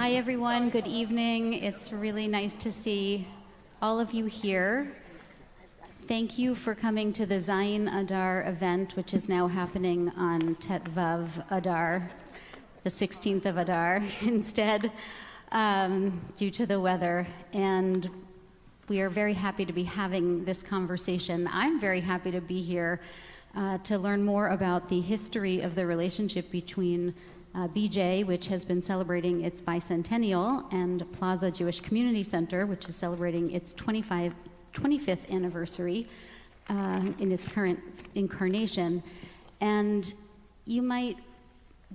Hi everyone, good evening. It's really nice to see all of you here. Thank you for coming to the Zayin Adar event, which is now happening on Tet Vav Adar, the 16th of Adar instead, due to the weather. And we are very happy to be having this conversation. I'm very happy to be here to learn more about the history of the relationship between BJ, which has been celebrating its bicentennial, and Plaza Jewish Community Center, which is celebrating its 25th anniversary in its current incarnation. And you might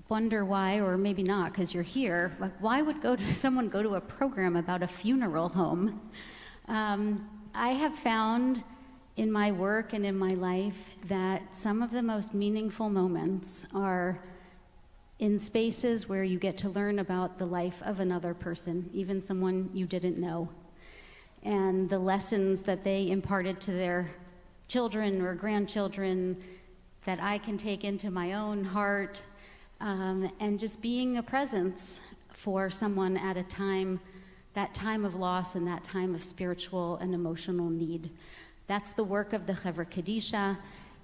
wonder why, or maybe not, because you're here, like why would someone go to a program about a funeral home? I have found in my work and in my life that some of the most meaningful moments are in spaces where you get to learn about the life of another person, even someone you didn't know, and the lessons that they imparted to their children or grandchildren that I can take into my own heart, and just being a presence for someone at a time, that time of loss and that time of spiritual and emotional need. That's the work of the Chevra Kadisha,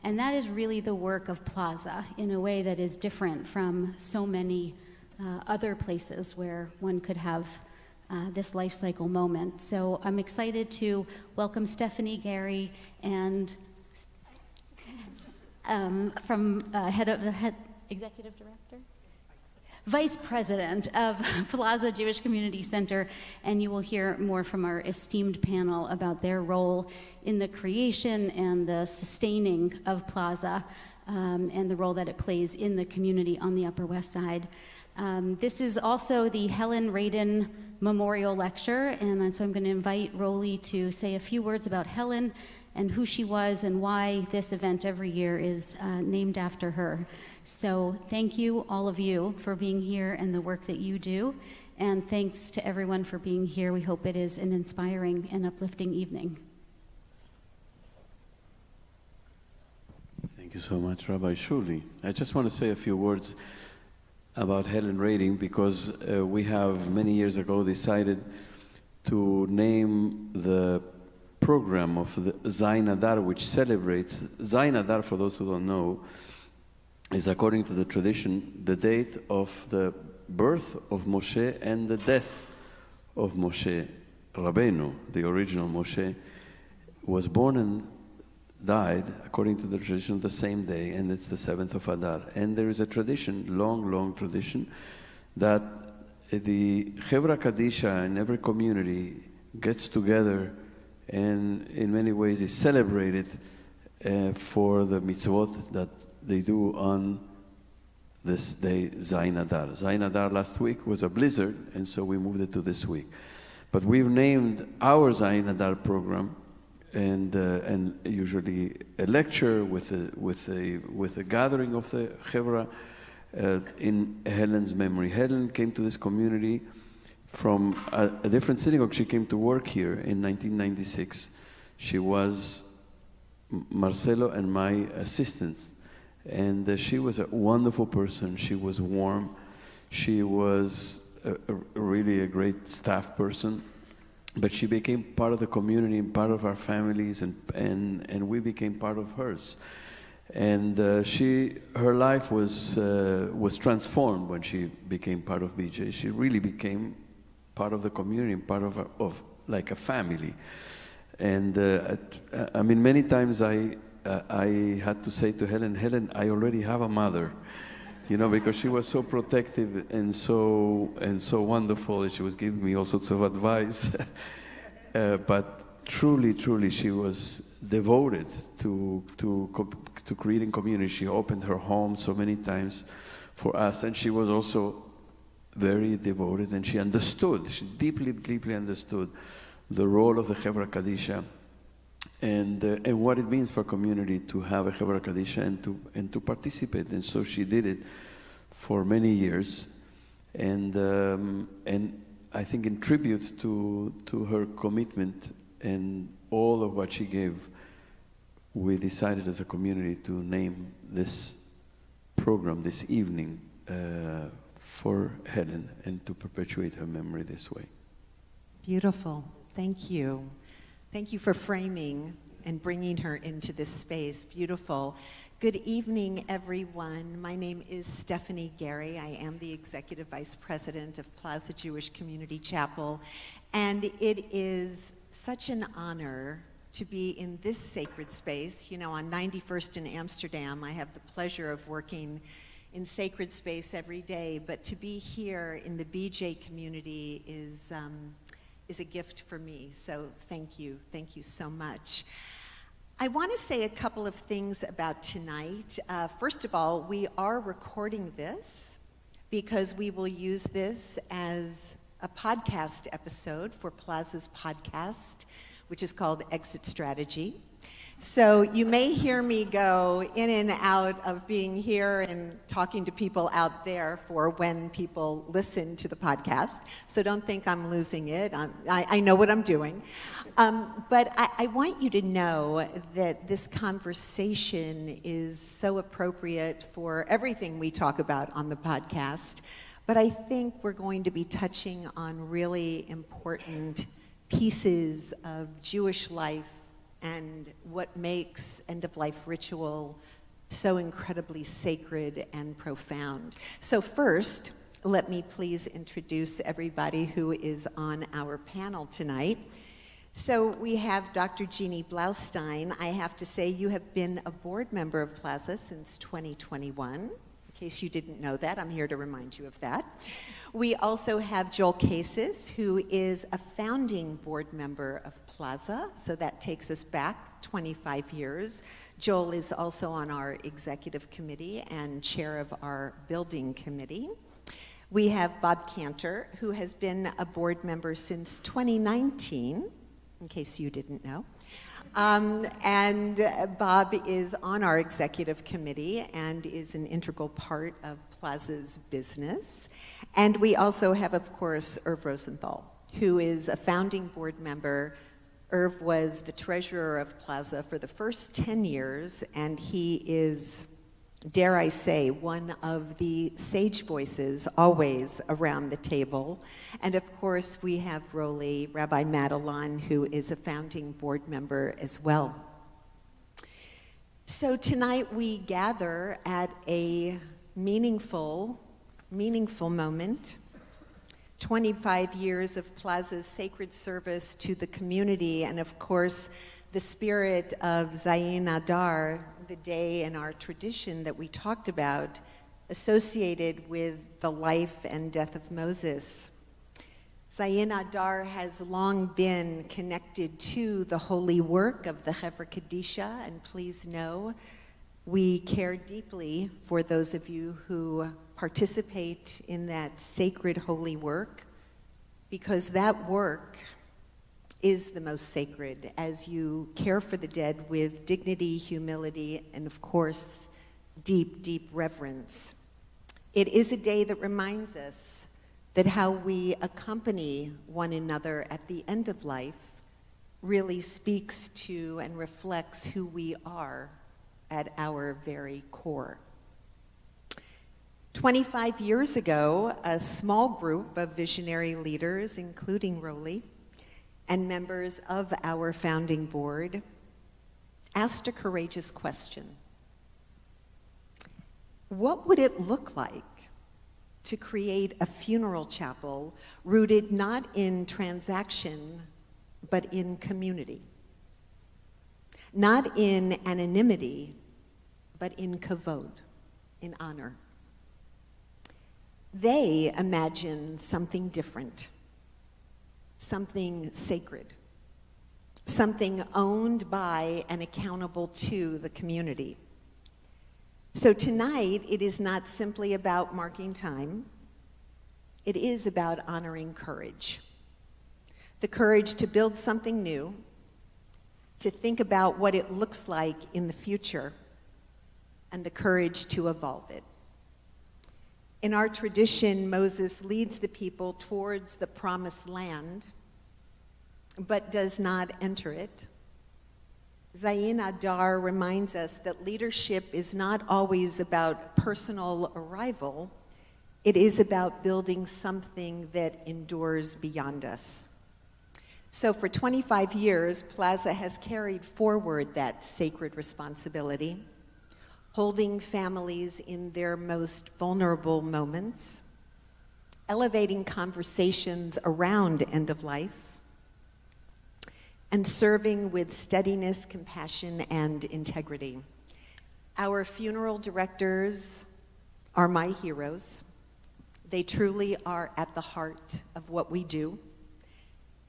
and that is really the work of Plaza in a way that is different from so many other places where one could have this life cycle moment. So I'm excited to welcome Stephanie Garry and from Executive Director? Vice President of Plaza Jewish Community Center, and you will hear more from our esteemed panel about their role in the creation and the sustaining of Plaza, and the role that it plays in the community on the Upper West Side. This is also the Helen Radin Memorial Lecture, and so I'm going to invite Roly to say a few words about Helen and who she was and why this event every year is named after her. So thank you, all of you, for being here and the work that you do. And thanks to everyone for being here. We hope it is an inspiring and uplifting evening. Thank you so much, Rabbi Shuli. I just want to say a few words about Helen Radin, because we have many years ago decided to name the program of the Zayin Adar, which celebrates Zayin Adar. For those who don't know, is according to the tradition the date of the birth of Moshe and the death of Moshe Rabbeinu. The original Moshe was born and died according to the tradition the same day, and it's the 7th of Adar. And there is a tradition, long tradition, that the Chevra Kadisha in every community gets together and in many ways is celebrated for the mitzvot that they do on this day, Zayin Adar. Zayin Adar last week was a blizzard, and so we moved it to this week. But we've named our Zayin Adar program, and usually a lecture with a gathering of the Chevra in Helen's memory. Helen came to this community from a different synagogue. She came to work here in 1996. She was Marcelo and my assistant, and she was a wonderful person. She was warm. She was really a great staff person, but she became part of the community and part of our families, and we became part of hers. And her life was transformed when she became part of BJ. She really became part of the community, part of like a family. And I mean, many times I had to say to Helen, I already have a mother, you know, because she was so protective and so wonderful, and she was giving me all sorts of advice. But truly, she was devoted to creating community. She opened her home so many times for us, and she was also very devoted, and she deeply understood the role of the Chevra Kadisha and what it means for community to have a Chevra Kadisha and to participate. And so she did it for many years, and I think in tribute to her commitment and all of what she gave, we decided as a community to name this program, this evening, for Helen and to perpetuate her memory this way. Beautiful. Thank you. Thank you for framing and bringing her into this space. Beautiful. Good evening, everyone. My name is Stephanie Garry. I am the Executive Vice President of Plaza Jewish Community Chapel, and it is such an honor to be in this sacred space. You know, on 91st in Amsterdam, I have the pleasure of working in sacred space every day, but to be here in the BJ community is a gift for me, so thank you so much. I want to say a couple of things about tonight. First of all, we are recording this because we will use this as a podcast episode for Plaza's podcast, which is called Exit Strategy. So you may hear me go in and out of being here and talking to people out there for when people listen to the podcast. So don't think I'm losing it. I know what I'm doing. But I want you to know that this conversation is so appropriate for everything we talk about on the podcast. But I think we're going to be touching on really important pieces of Jewish life and what makes end-of-life ritual so incredibly sacred and profound. So first, let me please introduce everybody who is on our panel tonight. So we have Dr. Jeannie Blaustein. I have to say you have been a board member of Plaza since 2021. In case you didn't know that, I'm here to remind you of that. We also have Joel Cases, who is a founding board member of Plaza, so that takes us back 25 years. Joel is also on our executive committee and chair of our building committee. We have Bob Cantor, who has been a board member since 2019, in case you didn't know. And Bob is on our executive committee and is an integral part of Plaza's business. And we also have, of course, Irv Rosenthal, who is a founding board member. Irv was the treasurer of Plaza for the first 10 years, and he is, dare I say, one of the sage voices always around the table. And of course, we have Roly, Rabbi Matalon, who is a founding board member as well. So tonight we gather at a meaningful moment. 25 years of Plaza's sacred service to the community, and of course, the spirit of Zayin Adar, the day in our tradition that we talked about, associated with the life and death of Moses. Zayin Adar has long been connected to the holy work of the Chevra Kadisha, and please know, we care deeply for those of you who participate in that sacred holy work, because that work is the most sacred as you care for the dead with dignity, humility, and of course, deep, deep reverence. It is a day that reminds us that how we accompany one another at the end of life really speaks to and reflects who we are at our very core. 25 years ago, a small group of visionary leaders, including Roly, and members of our founding board, asked a courageous question. What would it look like to create a funeral chapel rooted not in transaction, but in community? Not in anonymity, but in kavod, in honor. They imagine something different, something sacred, something owned by and accountable to the community. So tonight, it is not simply about marking time. It is about honoring courage. The courage to build something new, to think about what it looks like in the future, and the courage to evolve it. In our tradition, Moses leads the people towards the promised land, but does not enter it. Zayin Adar reminds us that leadership is not always about personal arrival. It is about building something that endures beyond us. So for 25 years, Plaza has carried forward that sacred responsibility, holding families in their most vulnerable moments, elevating conversations around end of life, and serving with steadiness, compassion, and integrity. Our funeral directors are my heroes. They truly are at the heart of what we do.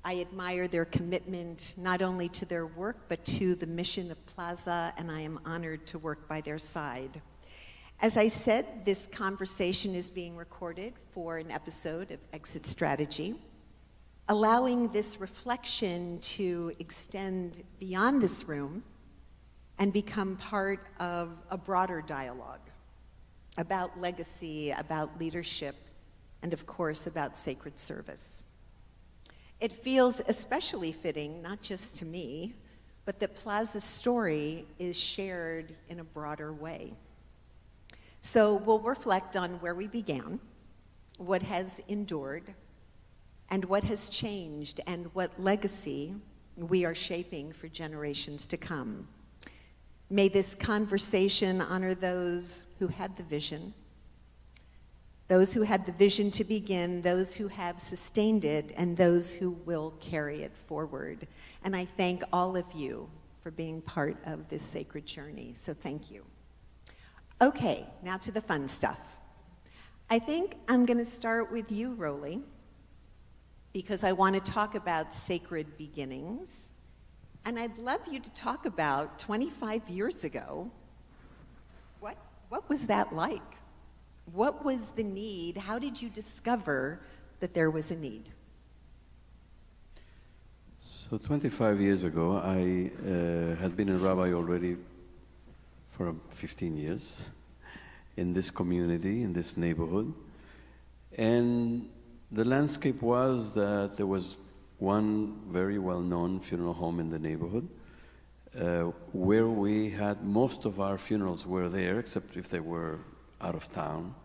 I admire their commitment not only to their work, but to the mission of Plaza, and I am honored to work by their side. As I said, this conversation is being recorded for an episode of Exit Strategy, allowing this reflection to extend beyond this room and become part of a broader dialogue about legacy, about leadership, and of course, about sacred service. It feels especially fitting, not just to me, but that Plaza's story is shared in a broader way. So we'll reflect on where we began, what has endured, and what has changed, and what legacy we are shaping for generations to come. May this conversation honor those who had the vision to begin, those who have sustained it, and those who will carry it forward. And I thank all of you for being part of this sacred journey, so thank you. Okay, now to the fun stuff. I think I'm gonna start with you, Roly, because I want to talk about sacred beginnings. And I'd love you to talk about 25 years ago, what was that like? What was the need? How did you discover that there was a need? So 25 years ago, I had been a rabbi already for 15 years in this community, in this neighborhood. And the landscape was that there was one very well-known funeral home in the neighborhood where we had most of our funerals were there, except if they were out of town,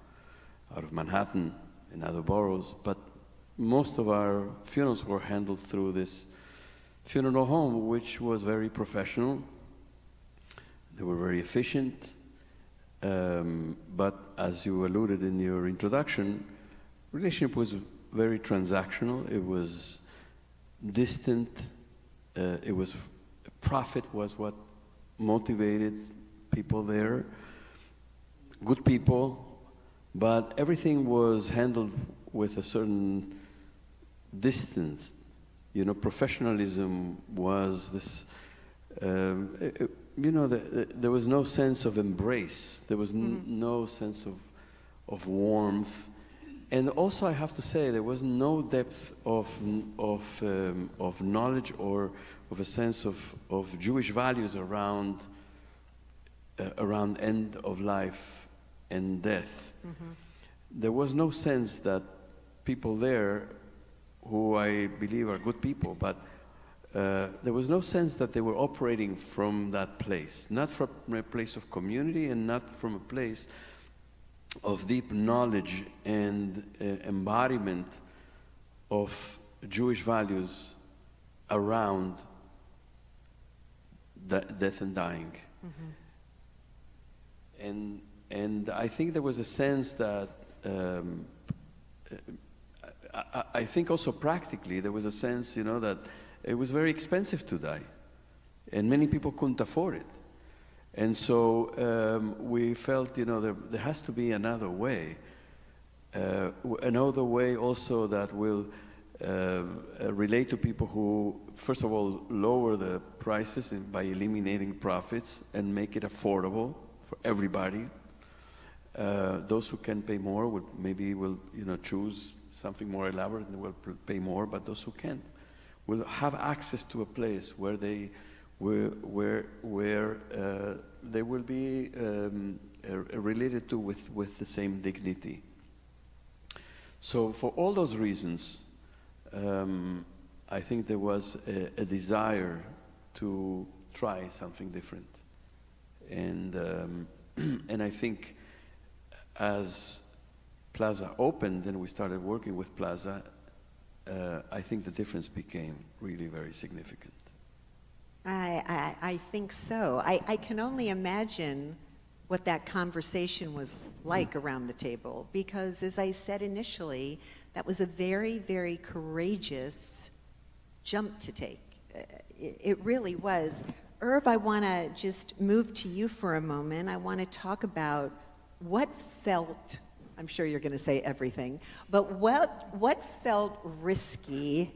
out of Manhattan, in other boroughs, but most of our funerals were handled through this funeral home, which was very professional. They were very efficient, but as you alluded in your introduction, relationship was very transactional. It was distant. Profit was what motivated people there. Good people, but everything was handled with a certain distance. You know, professionalism was this, there was no sense of embrace. There was no sense of warmth. And also, I have to say, there was no depth of knowledge or of a sense of Jewish values around end of life and death. There was no sense that people there, who I believe are good people, but there was no sense that they were operating from that place, not from a place of community and not from a place of deep knowledge and embodiment of Jewish values around death and dying. And I think there was a sense that, I think also practically, there was a sense, that it was very expensive to die. And many people couldn't afford it. And so we felt, there has to be another way. Another way also that will relate to people who, first of all, lower the prices by eliminating profits and make it affordable for everybody. Those who can pay more will choose something more elaborate and will pay more, but those who can't will have access to a place where they will be related to with the same dignity. So for all those reasons, I think there was a desire to try something different, and I think as Plaza opened and we started working with Plaza, I think the difference became really very significant. I think so. I can only imagine what that conversation was like around the table, because as I said initially, that was a very, very courageous jump to take. It really was. Irv, I want to just move to you for a moment. I want to talk about what felt, I'm sure you're going to say everything, but what felt risky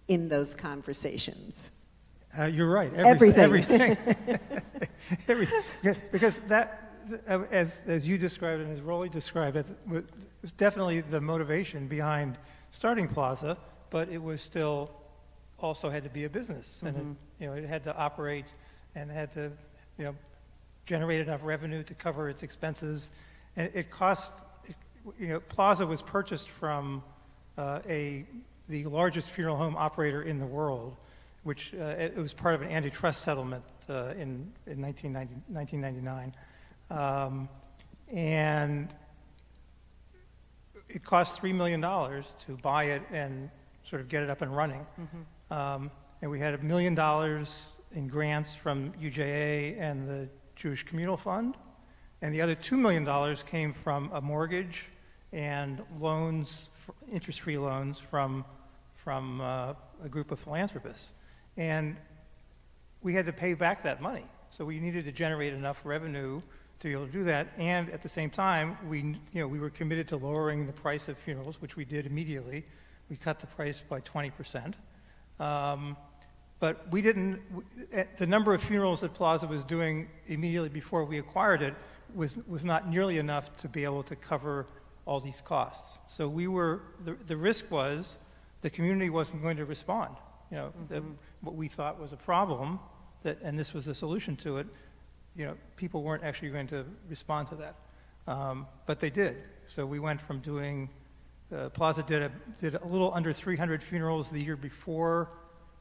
in those conversations? You're right. Everything. Everything. Everything. Because that, as you described and as Roly described it, was definitely the motivation behind starting Plaza, but it was still also had to be a business, and it had to operate and had to generate enough revenue to cover its expenses, and it cost. Plaza was purchased from the largest funeral home operator in the world, which it was part of an antitrust settlement in 1999. And it cost $3 million to buy it and sort of get it up and running. And we had $1 million in grants from UJA and the Jewish Communal Fund. And the other $2 million came from a mortgage and loans, interest-free loans from a group of philanthropists. And we had to pay back that money. So we needed to generate enough revenue to be able to do that. And at the same time, we were committed to lowering the price of funerals, which we did immediately. We cut the price by 20%. But we didn't, the number of funerals that Plaza was doing immediately before we acquired it was not nearly enough to be able to cover all these costs. So the risk was the community wasn't going to respond. What we thought was a problem, and this was the solution to it, people weren't actually going to respond to that. But they did. So we went from doing, Plaza did a little under 300 funerals the year before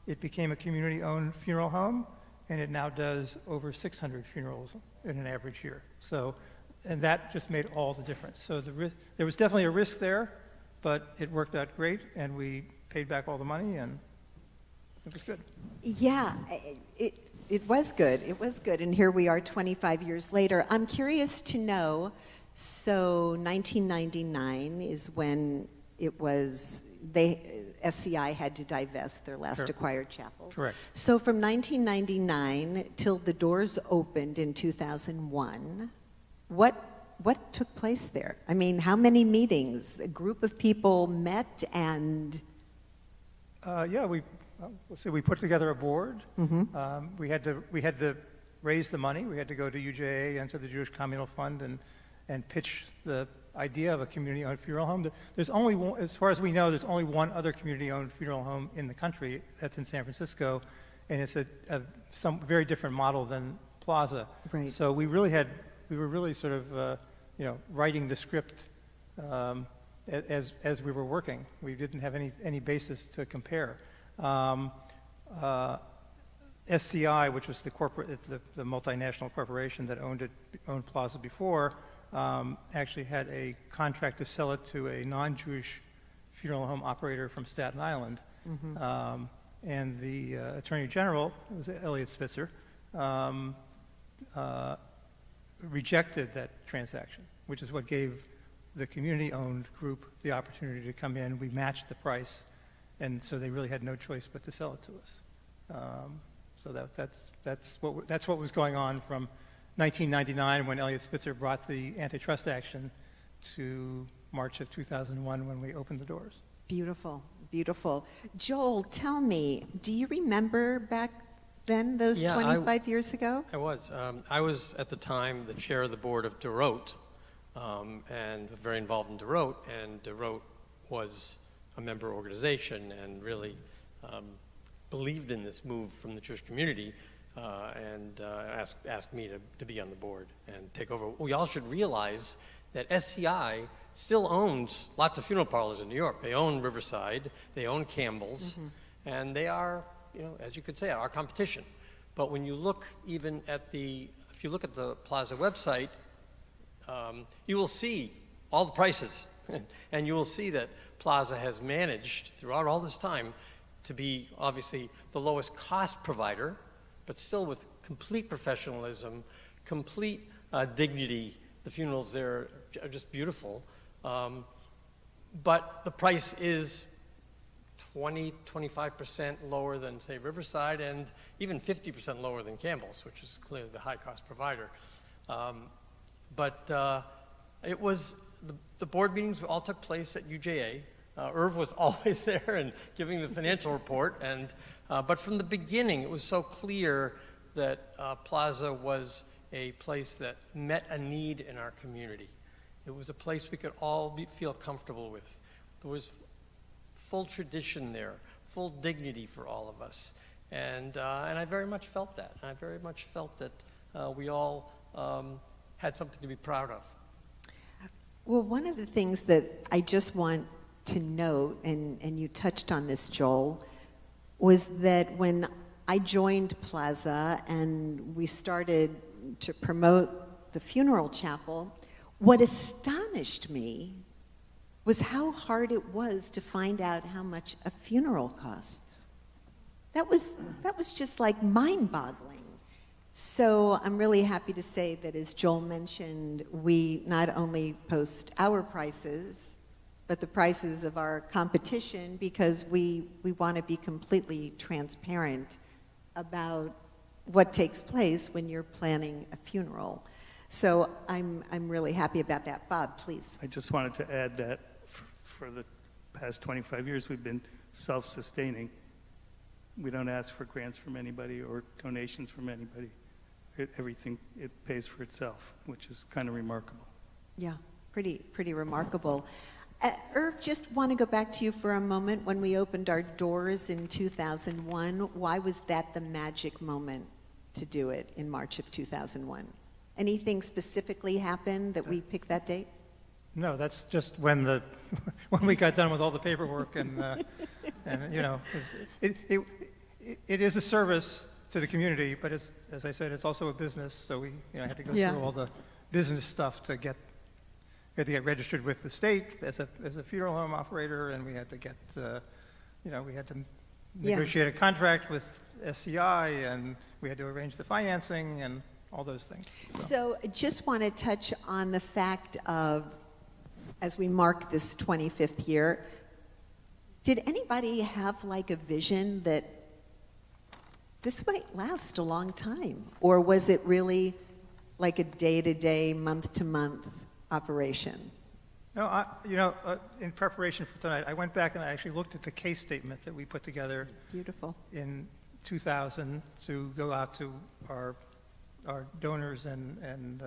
it became a community-owned funeral home, and it now does over 600 funerals in an average year. So, and that just made all the difference. So there was definitely a risk there, but it worked out great, and we paid back all the money, and it was good. Yeah, it was good. It was good. And here we are 25 years later. I'm curious to know, so 1999 is when it was, SCI had to divest their last acquired chapel. Correct. So from 1999 till the doors opened in 2001, what took place there? I mean, how many meetings? A group of people met and... we put together a board. We had to raise the money. We had to go to UJA and to the Jewish Communal Fund and pitch the idea of a community-owned funeral home. There's only one, as far as we know, there's only one other community-owned funeral home in the country. That's in San Francisco, and it's some very different model than Plaza. Right. So we were really sort of writing the script as we were working. We didn't have any basis to compare. SCI, which was the multinational corporation that owned Plaza before, actually had a contract to sell it to a non-Jewish funeral home operator from Staten Island. And the Attorney General, it was Elliot Spitzer, rejected that transaction, which is what gave the community-owned group the opportunity to come in. We matched the price, and so they really had no choice but to sell it to us. So that's what was going on from 1999, when Elliot Spitzer brought the antitrust action, to March of 2001 when we opened the doors. Beautiful, beautiful. Joel, tell me, do you remember back then, those 25 years ago? I was. I was at the time the chair of the board of DeRote, and very involved in DeRote, and DeRote was a member organization and really believed in this move from the Jewish community, and asked me to be on the board and take over. We all should realize that SCI still owns lots of funeral parlors in New York. They own Riverside, they own Campbell's, and they are, as you could say, our competition. But when you look even at if you look at the Plaza website, you will see all the prices And you will see that Plaza has managed throughout all this time to be obviously the lowest cost provider, but still with complete professionalism, complete dignity. The funerals there are just beautiful. But the price is 25% lower than, say, Riverside, and even 50% lower than Campbell's, which is clearly the high-cost provider. It was, the board meetings all took place at UJA. Irv was always there and giving the financial report. But from the beginning, it was so clear that Plaza was a place that met a need in our community. It was a place we could all feel comfortable with. There was full tradition there, full dignity for all of us. And I very much felt that. I very much felt that we all had something to be proud of. Well, one of the things that I just want to note, and you touched on this, Joel, was that when I joined Plaza and we started to promote the funeral chapel, what astonished me was how hard it was to find out how much a funeral costs. That was just like mind-boggling. So I'm really happy to say that, as Joel mentioned, we not only post our prices, but the prices of our competition, because we want to be completely transparent about what takes place when you're planning a funeral. So I'm really happy about that. Bob, please. I just wanted to add that for the past 25 years, we've been self-sustaining. We don't ask for grants from anybody or donations from anybody. Everything, it pays for itself, which is kind of remarkable. Yeah, pretty remarkable. Irv, just want to go back to you for a moment. When we opened our doors in 2001, why was that the magic moment to do it in March of 2001? Anything specifically happened that we picked that date? No, that's just when when we got done with all the paperwork and you know, it is a service to the community, but it's, as I said, it's also a business. So we had to go through all the business stuff to get registered with the state as a funeral home operator, and we had to get we had to negotiate a contract with SCI, and we had to arrange the financing and all those things. So I just want to touch on the fact of, as we mark this 25th year, did anybody have like a vision that this might last a long time? Or was it really like a day-to-day, month-to-month operation? No, in preparation for tonight, I went back and I actually looked at the case statement that we put together. Beautiful. In 2000 to go out to our donors and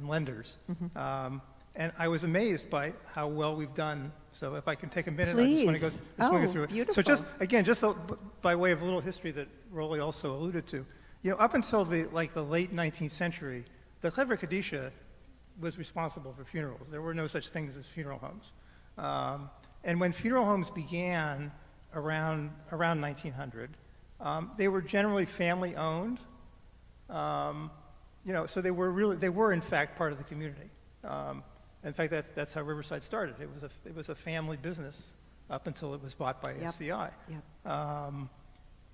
lenders. Mm-hmm. And I was amazed by how well we've done. So if I can take a minute, please. I just want to go through it. Beautiful. So just by way of a little history that Roly also alluded to, up until the late 19th century, the Chevra Kadisha was responsible for funerals. There were no such things as funeral homes. And when funeral homes began around 1900, they were generally family owned. So they were in fact part of the community. In fact, that's how Riverside started. It was a family business up until it was bought by SCI. Yep.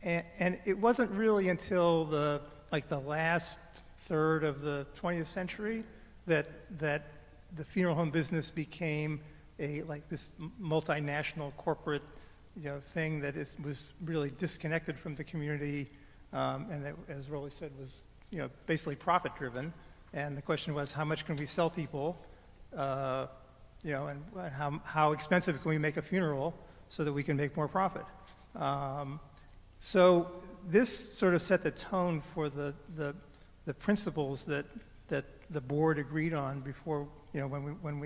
And it wasn't really until the last third of the 20th century that the funeral home business became this multinational corporate thing that was really disconnected from the community, and that, as Roly said, was basically profit driven. And the question was, how much can we sell people, and how expensive can we make a funeral so that we can make more profit? So this sort of set the tone for the principles that the board agreed on before, when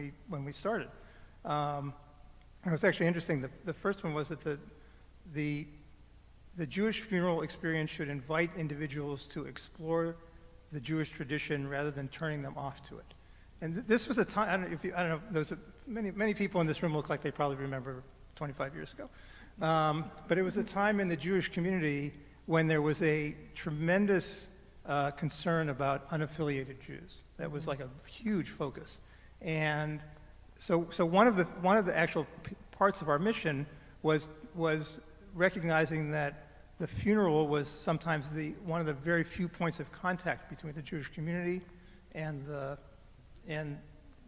we started. It was actually interesting. The first one was that the Jewish funeral experience should invite individuals to explore the Jewish tradition rather than turning them off to it. And this was a time, I don't know, there's many people in this room look like they probably remember 25 years ago. But it was a time in the Jewish community when there was a tremendous concern about unaffiliated Jews. That was like a huge focus. And So one of the actual parts of our mission was recognizing that the funeral was sometimes one of the very few points of contact between the Jewish community and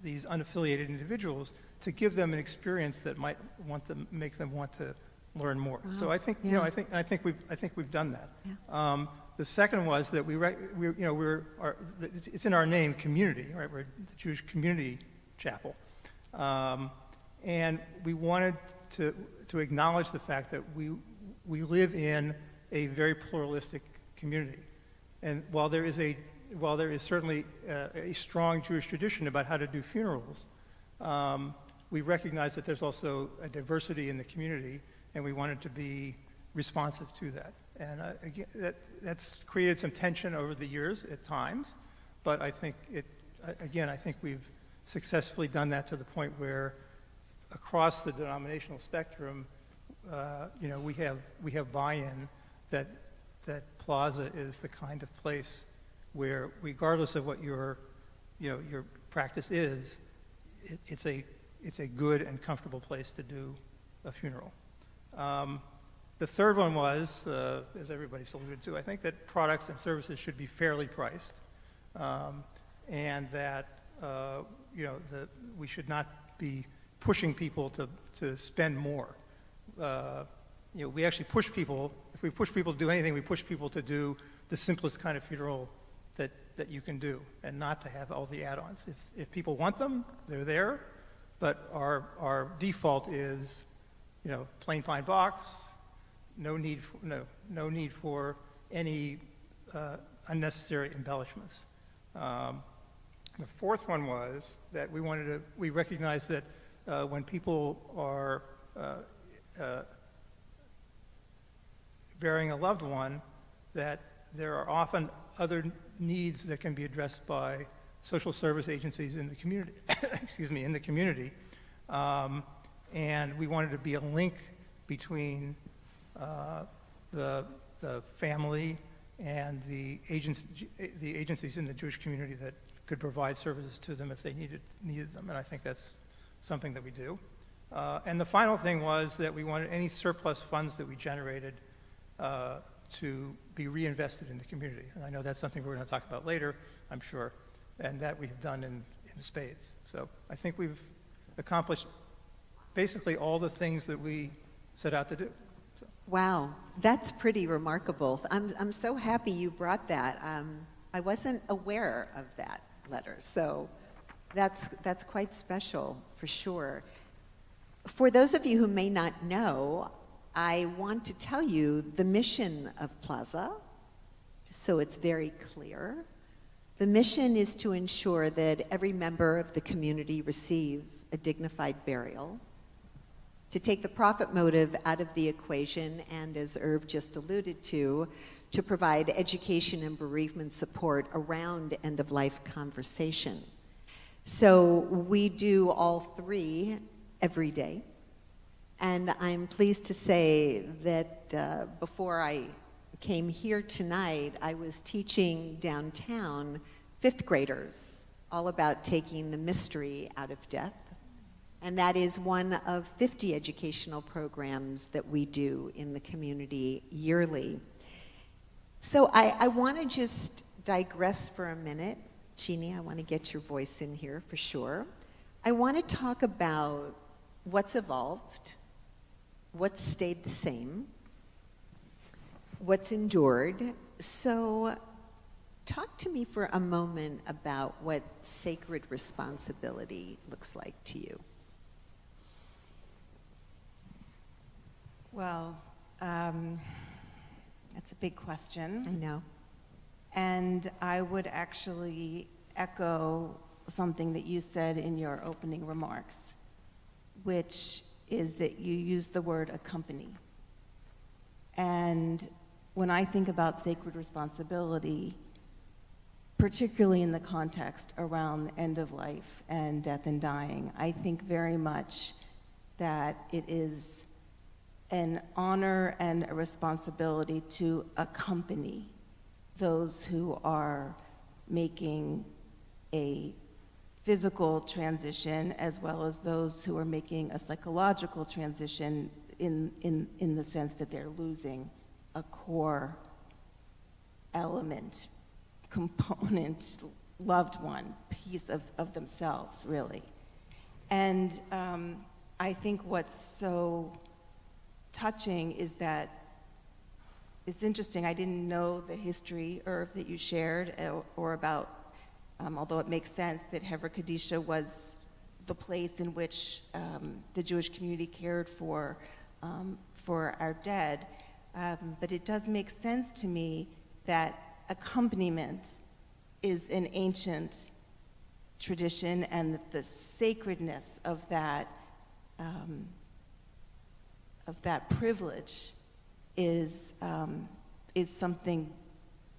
these unaffiliated individuals, to give them an experience that might make them want to learn more. Wow. So I think I think we've done that. Yeah. The second was that it's in our name, community, right? We're the Jewish Community Chapel, and we wanted to acknowledge the fact that we live in a very pluralistic community, and while there is certainly a strong Jewish tradition about how to do funerals, we recognize that there's also a diversity in the community, and we wanted to be responsive to that. And again, that's created some tension over the years at times, but I think I think we've successfully done that to the point where across the denominational spectrum, we have buy-in that Plaza is the kind of place where, regardless of what your practice is, it's a good and comfortable place to do a funeral. The third one was, as everybody's alluded to, I think that products and services should be fairly priced, and that we should not be pushing people to spend more. We actually push people. If we push people to do anything, we push people to do the simplest kind of funeral that you can do, and not to have all the add-ons. If people want them, they're there, but our default is, plain fine box, no need for any unnecessary embellishments. The fourth one was that we recognized that when people are burying a loved one, that there are often other needs that can be addressed by social service agencies in the community. In the community, and we wanted to be a link between the family and the agencies in the Jewish community that could provide services to them if they needed them, and I think that's something that we do. And the final thing was that we wanted any surplus funds that we generated to be reinvested in the community, and I know that's something we're going to talk about later, I'm sure, and that we've done in spades. So I think we've accomplished basically all the things that we set out to do. So. Wow, that's pretty remarkable. I'm so happy you brought that. I wasn't aware of that letter, so that's quite special for sure. For those of you who may not know, I want to tell you the mission of Plaza, just so it's very clear. The mission is to ensure that every member of the community receive a dignified burial, to take the profit motive out of the equation, and as Irv just alluded to provide education and bereavement support around end-of-life conversation. So we do all three every day. And I'm pleased to say that before I came here tonight, I was teaching downtown fifth graders all about taking the mystery out of death. And that is one of 50 educational programs that we do in the community yearly. So I want to just digress for a minute. Jeannie, I want to get your voice in here for sure. I want to talk about what's evolved, what's stayed the same, what's endured. So talk to me for a moment about what sacred responsibility looks like to you. Well, that's a big question. I know. And I would actually echo something that you said in your opening remarks, which is that you used the word accompany. And when I think about sacred responsibility, particularly in the context around end of life and death and dying, I think very much that it is an honor and a responsibility to accompany those who are making a physical transition as well as those who are making a psychological transition in the sense that they're losing a core element, component, loved one, piece of themselves, really. And I think what's so touching is that it's interesting, I didn't know the history, Irv, that you shared, or about, although it makes sense that Hever Kadisha was the place in which the Jewish community cared for our dead. But it does make sense to me that accompaniment is an ancient tradition, and that the sacredness of that privilege is something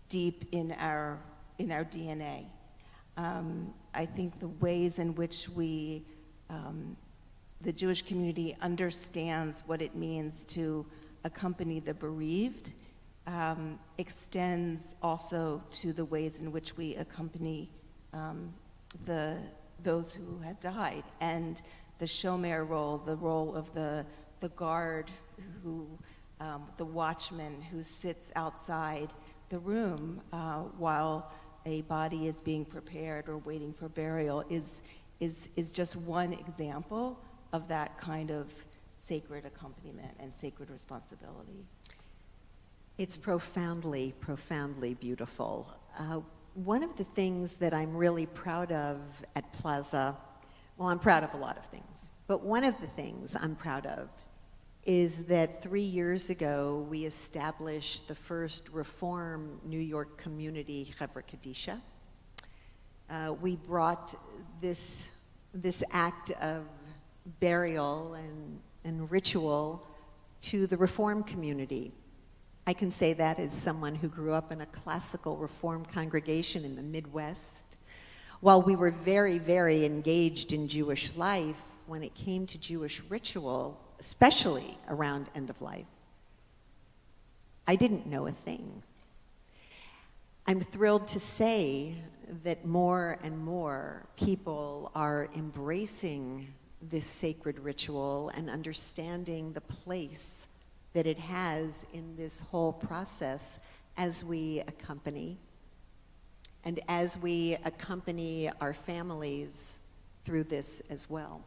deep in our DNA. I think the ways in which the Jewish community understands what it means to accompany the bereaved extends also to the ways in which we accompany those who have died, and the shomer role, the role of the guard, the watchman who sits outside the room while a body is being prepared or waiting for burial is just one example of that kind of sacred accompaniment and sacred responsibility. It's profoundly, profoundly beautiful. One of the things that I'm really proud of at Plaza, well, I'm proud of a lot of things, but one of the things I'm proud of is that 3 years ago, we established the first Reform New York community, Hever Kadisha. We brought this act of burial and ritual to the Reform community. I can say that as someone who grew up in a classical Reform congregation in the Midwest. While we were very, very engaged in Jewish life, when it came to Jewish ritual, especially around end of life, I didn't know a thing. I'm thrilled to say that more and more people are embracing this sacred ritual and understanding the place that it has in this whole process as we accompany, and as we accompany our families through this as well.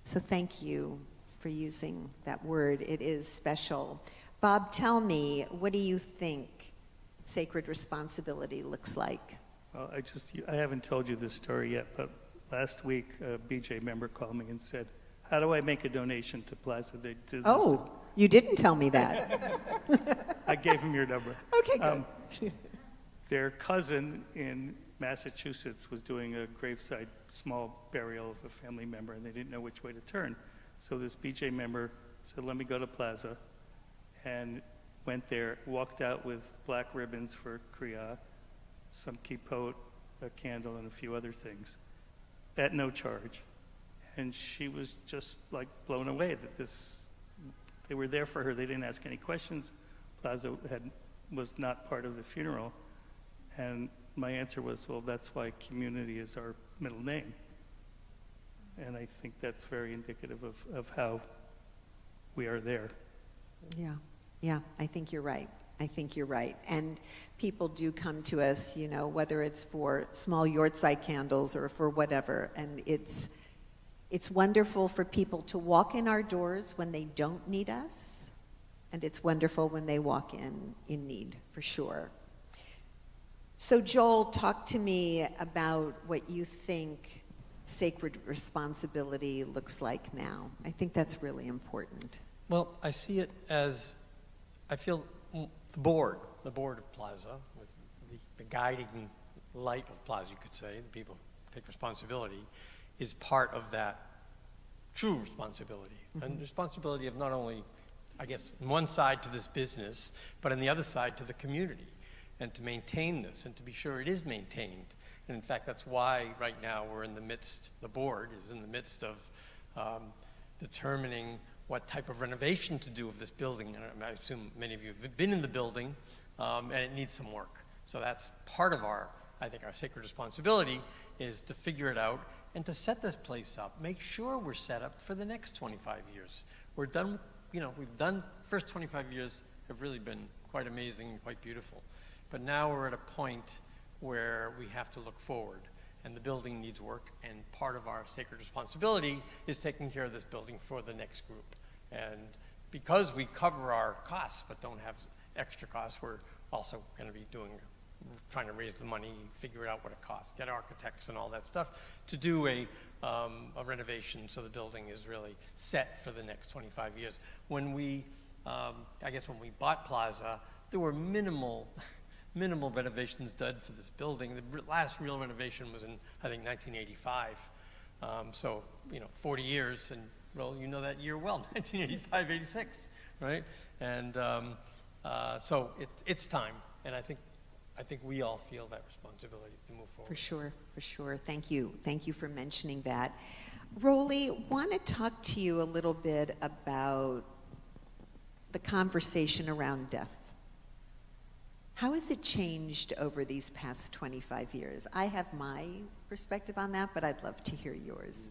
So thank you for using that word. It is special. Bob, tell me, what do you think sacred responsibility looks like? Well, I haven't told you this story yet, but last week a BJ member called me and said, how do I make a donation to Plaza? They did this. Oh, you didn't tell me that. I gave him your number. Okay, good. Their cousin in Massachusetts was doing a graveside small burial of a family member, and they didn't know which way to turn. So this BJ member said, let me go to Plaza, and went there, walked out with black ribbons for Kriya, some kippot, a candle, and a few other things, at no charge. And she was just like blown away that they were there for her. They didn't ask any questions. Plaza was not part of the funeral. And my answer was, well, that's why community is our middle name. And I think that's very indicative of how we are there. Yeah, I think you're right. I think you're right. And people do come to us, you know, whether it's for small yortzeit candles or for whatever. And it's wonderful for people to walk in our doors when they don't need us. And it's wonderful when they walk in need, for sure. So Joel, talk to me about what you think sacred responsibility looks like now. I think that's really important. Well, I see it as, I feel the board of Plaza, with the guiding light of Plaza, you could say, the people who take responsibility, is part of that true responsibility. Mm-hmm. And responsibility of not only, I guess, on one side to this business, but on the other side to the community, and to maintain this, and to be sure it is maintained. And in fact, that's why right now we're in the midst, the board is in the midst of determining what type of renovation to do of this building. And I assume many of you have been in the building, and it needs some work. So that's part of I think our sacred responsibility is to figure it out and to set this place up, make sure we're set up for the next 25 years. We're done with, we've done, first 25 years have really been quite amazing and quite beautiful. But now we're at a point where we have to look forward, and the building needs work, and part of our sacred responsibility is taking care of this building for the next group. And because we cover our costs but don't have extra costs, we're also going to be trying to raise the money, figure out what it costs, get architects and all that stuff to do a renovation so the building is really set for the next 25 years. When we, I guess when we bought Plaza, there were minimal renovations done for this building. The last real renovation was in, I think, 1985. So, 40 years, and well, you know that year well, 1985, 86, right? And so it's time, and I think we all feel that responsibility to move forward. For sure. Thank you for mentioning that. Roly, want to talk to you a little bit about the conversation around death. How has it changed over these past 25 years? I have my perspective on that, but I'd love to hear yours.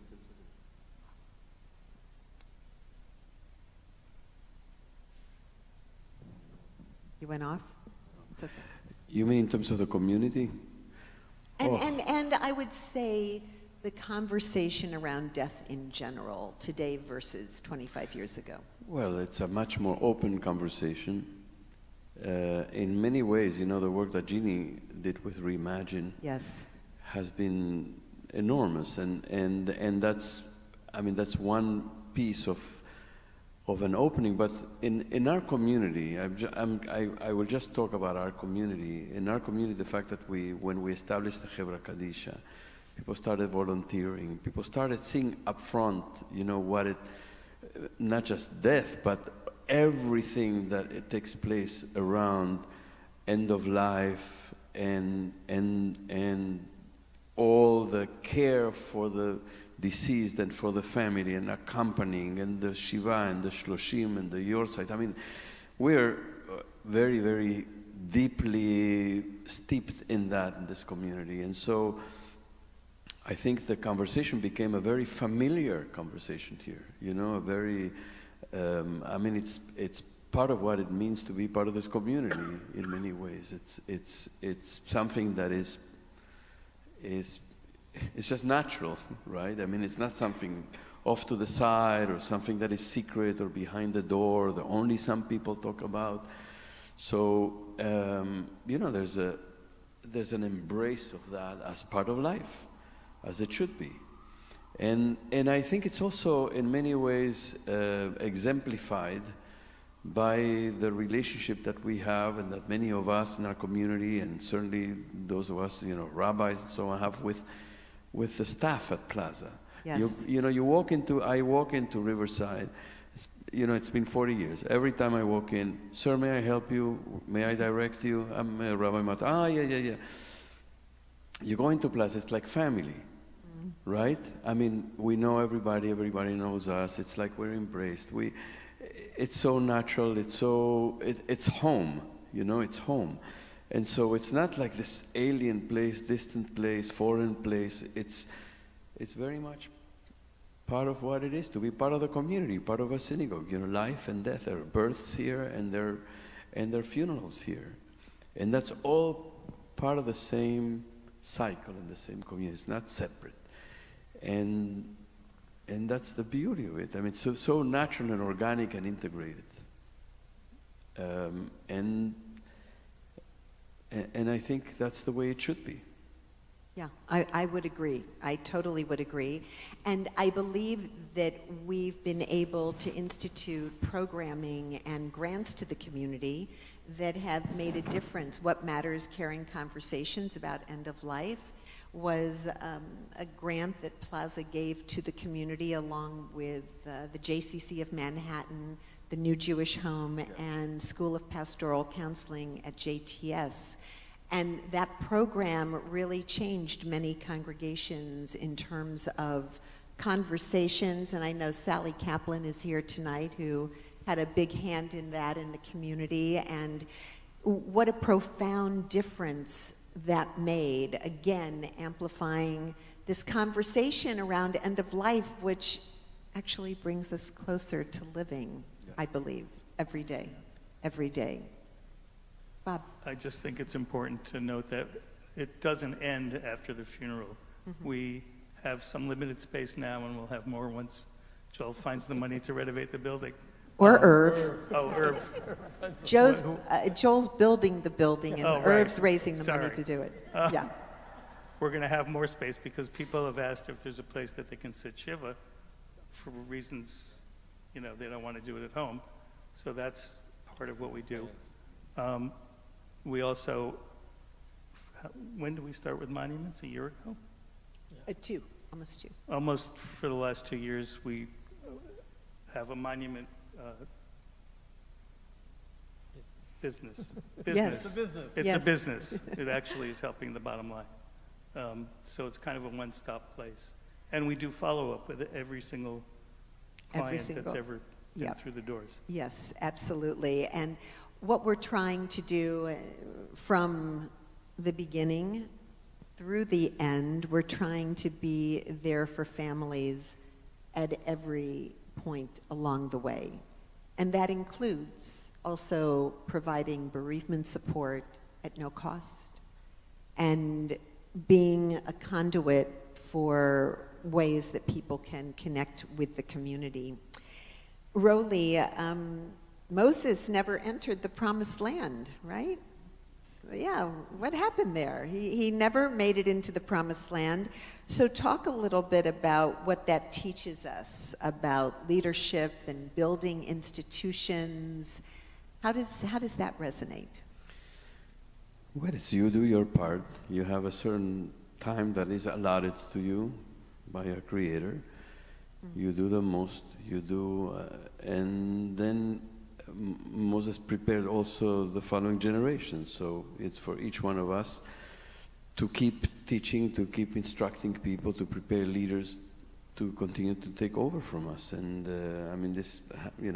You went off? It's okay. You mean in terms of the community? And I would say the conversation around death in general today versus 25 years ago. Well, it's a much more open conversation. In many ways, the work that Jeannie did with Reimagine has been enormous, and that's one piece of an opening. But in our community, I will just talk about our community. In our community, the fact that when we established the Chevra Kadisha, people started volunteering. People started seeing up front, not just death, but everything that it takes place around end of life and all the care for the deceased and for the family and accompanying and the Shiva and the Shloshim and the Yortzeit. I mean, we're very, very deeply steeped in this community. And so I think the conversation became a very familiar conversation here, a very, it's part of what it means to be part of this community in many ways. It's something that is just natural, right? I mean, it's not something off to the side or something that is secret or behind the door that only some people talk about. So, there's an embrace of that as part of life, as it should be. And I think it's also in many ways exemplified by the relationship that we have and that many of us in our community, and certainly those of us, rabbis and so on, have with the staff at Plaza. Yes. I walk into Riverside, it's been 40 years. Every time I walk in, sir, may I help you? May I direct you? I'm Rabbi Matalon. Yeah. You go into Plaza, it's like family. Right? I mean, we know everybody knows us. It's like we're embraced. It's so natural, it's home, it's home. And so it's not like this alien place, distant place, foreign place. It's very much part of what it is to be part of the community, part of a synagogue. Life and death, there are births here and there are funerals here. And that's all part of the same cycle in the same community. It's not separate. And that's the beauty of it. I mean, it's so natural and organic and integrated. And I think that's the way it should be. Yeah, I would agree. I totally would agree. And I believe that we've been able to institute programming and grants to the community that have made a difference. What Matters Caring Conversations about End of Life was a grant that Plaza gave to the community along with the JCC of Manhattan, the New Jewish Home, and School of Pastoral Counseling at JTS. And that program really changed many congregations in terms of conversations, and I know Sally Kaplan is here tonight who had a big hand in that in the community, and what a profound difference that made, again, amplifying this conversation around end of life, which actually brings us closer to living, I believe, every day, every day. Bob? I just think it's important to note that it doesn't end after the funeral. We have some limited space now, and we'll have more once Joel finds the money to renovate the building. Or Irv. Oh, Irv. Joel's building the building, and Oh, right. Irv's raising the money Sorry. to do it. Yeah. We're going to have more space because people have asked if there's a place that they can sit Shiva for reasons, they don't want to do it at home. So that's part of what we do. We also, when did we start with monuments? A year ago? Almost two. Almost for the last 2 years, we have a monument business. Yes. It's a business. It's Yes. a business. It actually is helping the bottom line. So it's kind of a one-stop place. And we do follow-up with every single client that's ever been Yep. through the doors. Yes, absolutely. And what we're trying to do from the beginning through the end, we're trying to be there for families at every point along the way. And that includes also providing bereavement support at no cost and being a conduit for ways that people can connect with the community. Roly, Moses never entered the promised land, right? So, yeah, what happened there? He never made it into the promised land. So talk a little bit about what that teaches us about leadership and building institutions. How does that resonate? Well, it's you do your part. You have a certain time that is allotted to you by your Creator. You do the most. You do, and then Moses prepared also the following generation. So it's for each one of us to keep teaching, to keep instructing people, to prepare leaders to continue to take over from us. And I mean, this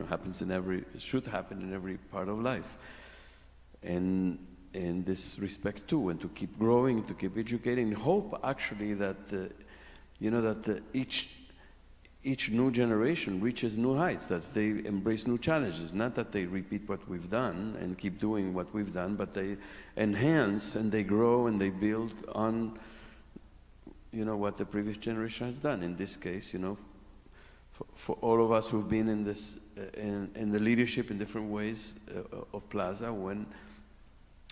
happens should happen in every part of life. And in this respect too, and to keep growing, to keep educating. Hope actually that each new generation reaches new heights, that they embrace new challenges, not that they repeat what we've done and keep doing what we've done, but they enhance and they grow and they build on what the previous generation has done. In this case, for all of us who've been in this in the leadership in different ways of Plaza, when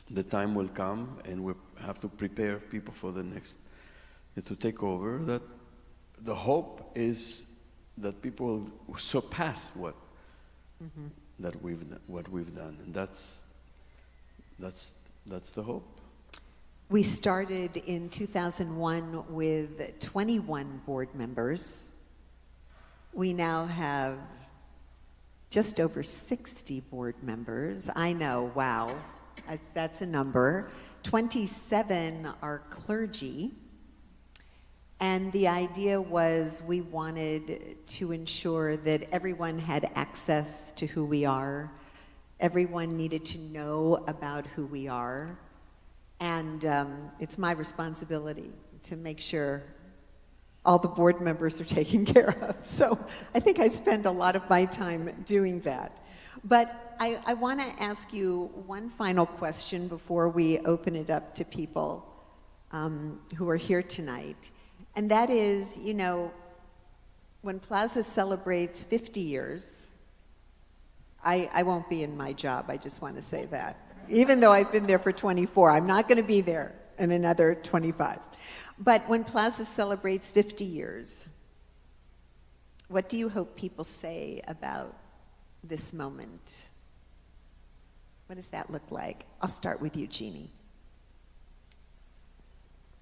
the time will come and we have to prepare people for the next to take over, that the hope is that people will surpass what we've done, and that's the hope. We started in 2001 with 21 board members. We now have just over 60 board members. I know, wow, that's a number. 27 are clergy. And the idea was we wanted to ensure that everyone had access to who we are. Everyone needed to know about who we are. And it's my responsibility to make sure all the board members are taken care of. So I think I spend a lot of my time doing that. But I want to ask you one final question before we open it up to people who are here tonight. And that is, when Plaza celebrates 50 years, I won't be in my job, I just want to say that. Even though I've been there for 24, I'm not going to be there in another 25. But when Plaza celebrates 50 years, what do you hope people say about this moment? What does that look like? I'll start with you, Jeannie.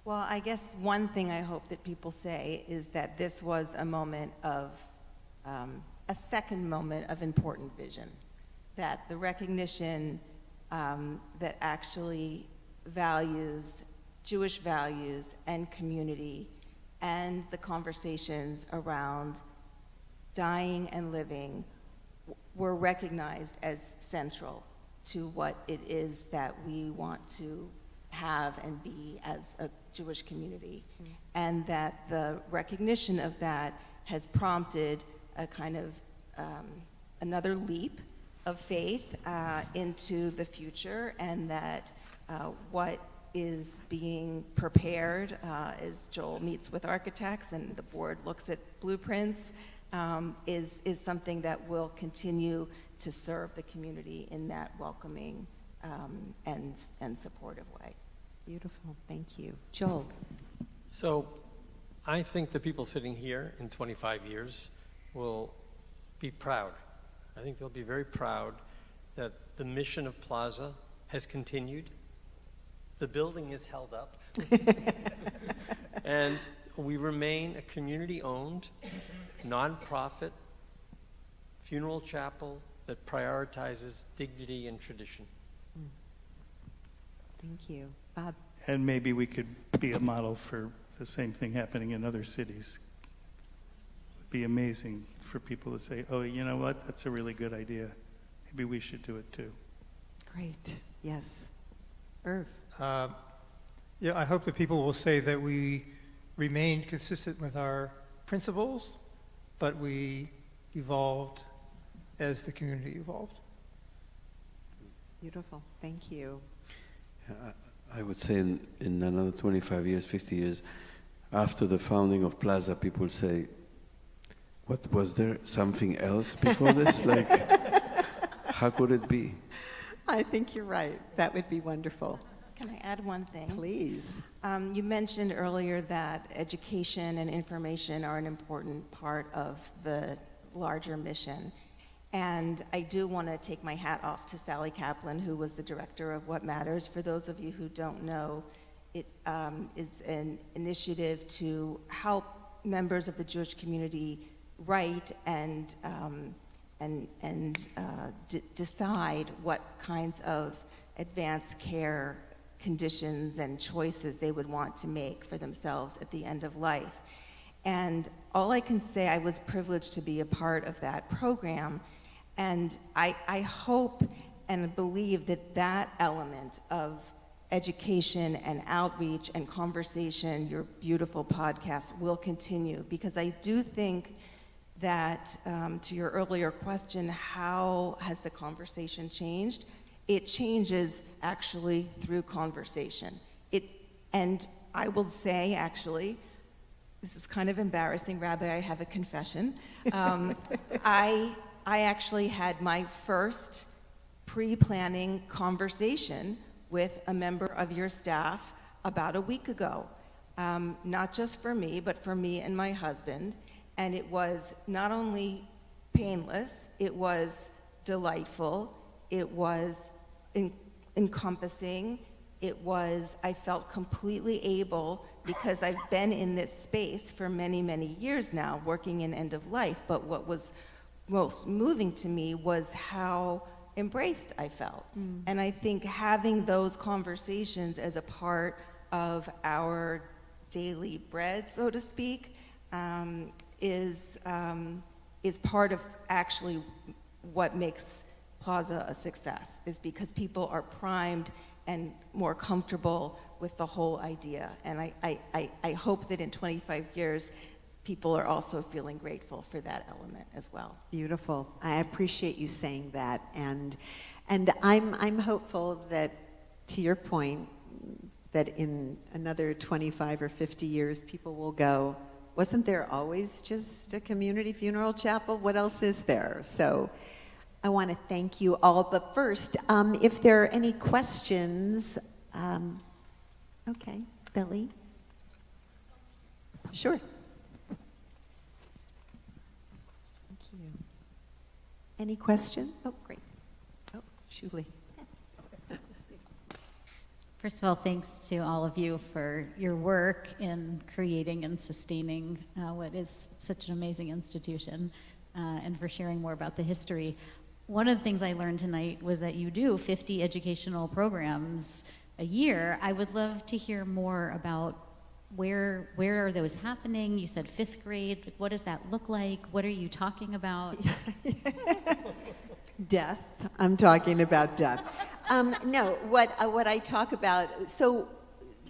Well, I guess one thing I hope that people say is that this was a moment of, a second moment of important vision, that the recognition that actually values, Jewish values and community, and the conversations around dying and living were recognized as central to what it is that we want to have and be as a Jewish community. And that the recognition of that has prompted a kind of another leap of faith into the future, and that what is being prepared as Joel meets with architects and the board looks at blueprints is something that will continue to serve the community in that welcoming and supportive way. Beautiful, thank you. Joel. So I think the people sitting here in 25 years will be proud. I think they'll be very proud that the mission of Plaza has continued. The building is held up. And we remain a community-owned, nonprofit funeral chapel that prioritizes dignity and tradition. Thank you. Bob. And maybe we could be a model for the same thing happening in other cities. It'd be amazing for people to say, oh, you know what, that's a really good idea. Maybe we should do it too. Great, yes. Irv. Yeah, I hope that people will say that we remained consistent with our principles, but we evolved as the community evolved. Beautiful, thank you. I would say in another 25 years, 50 years, after the founding of Plaza, people say, what, was there something else before this? Like, how could it be? I think you're right. That would be wonderful. Can I add one thing? Please. You mentioned earlier that education and information are an important part of the larger mission. And I do want to take my hat off to Sally Kaplan, who was the director of What Matters. For those of you who don't know, it is an initiative to help members of the Jewish community write and decide what kinds of advanced care conditions and choices they would want to make for themselves at the end of life. And all I can say, I was privileged to be a part of that program. And I hope and believe that that element of education and outreach and conversation, your beautiful podcast, will continue. Because I do think that, to your earlier question, how has the conversation changed? It changes actually through conversation. And I will say, actually, this is kind of embarrassing, Rabbi, I have a confession. I actually had my first pre-planning conversation with a member of your staff about a week ago. Not just for me, but for me and my husband. And it was not only painless, it was delightful, it was encompassing, I felt completely able, because I've been in this space for many, many years now, working in end of life, but what was most moving to me was how embraced I felt. And I think having those conversations as a part of our daily bread, so to speak, is part of actually what makes Plaza a success, is because people are primed and more comfortable with the whole idea. And I hope that in 25 years, people are also feeling grateful for that element as well. Beautiful. I appreciate you saying that. And I'm hopeful that, to your point, that in another 25 or 50 years, people will go, wasn't there always just a community funeral chapel? What else is there? So I want to thank you all. But first, if there are any questions, okay, Billy. Sure. Any question? Oh, great. Oh, Shuli. First of all, thanks to all of you for your work in creating and sustaining what is such an amazing institution, and for sharing more about the history. One of the things I learned tonight was that you do 50 educational programs a year. I would love to hear more about where are those happening? You said 5th grade. What does that look like? What are you talking about? Death. I'm talking about death. No, what I talk about, so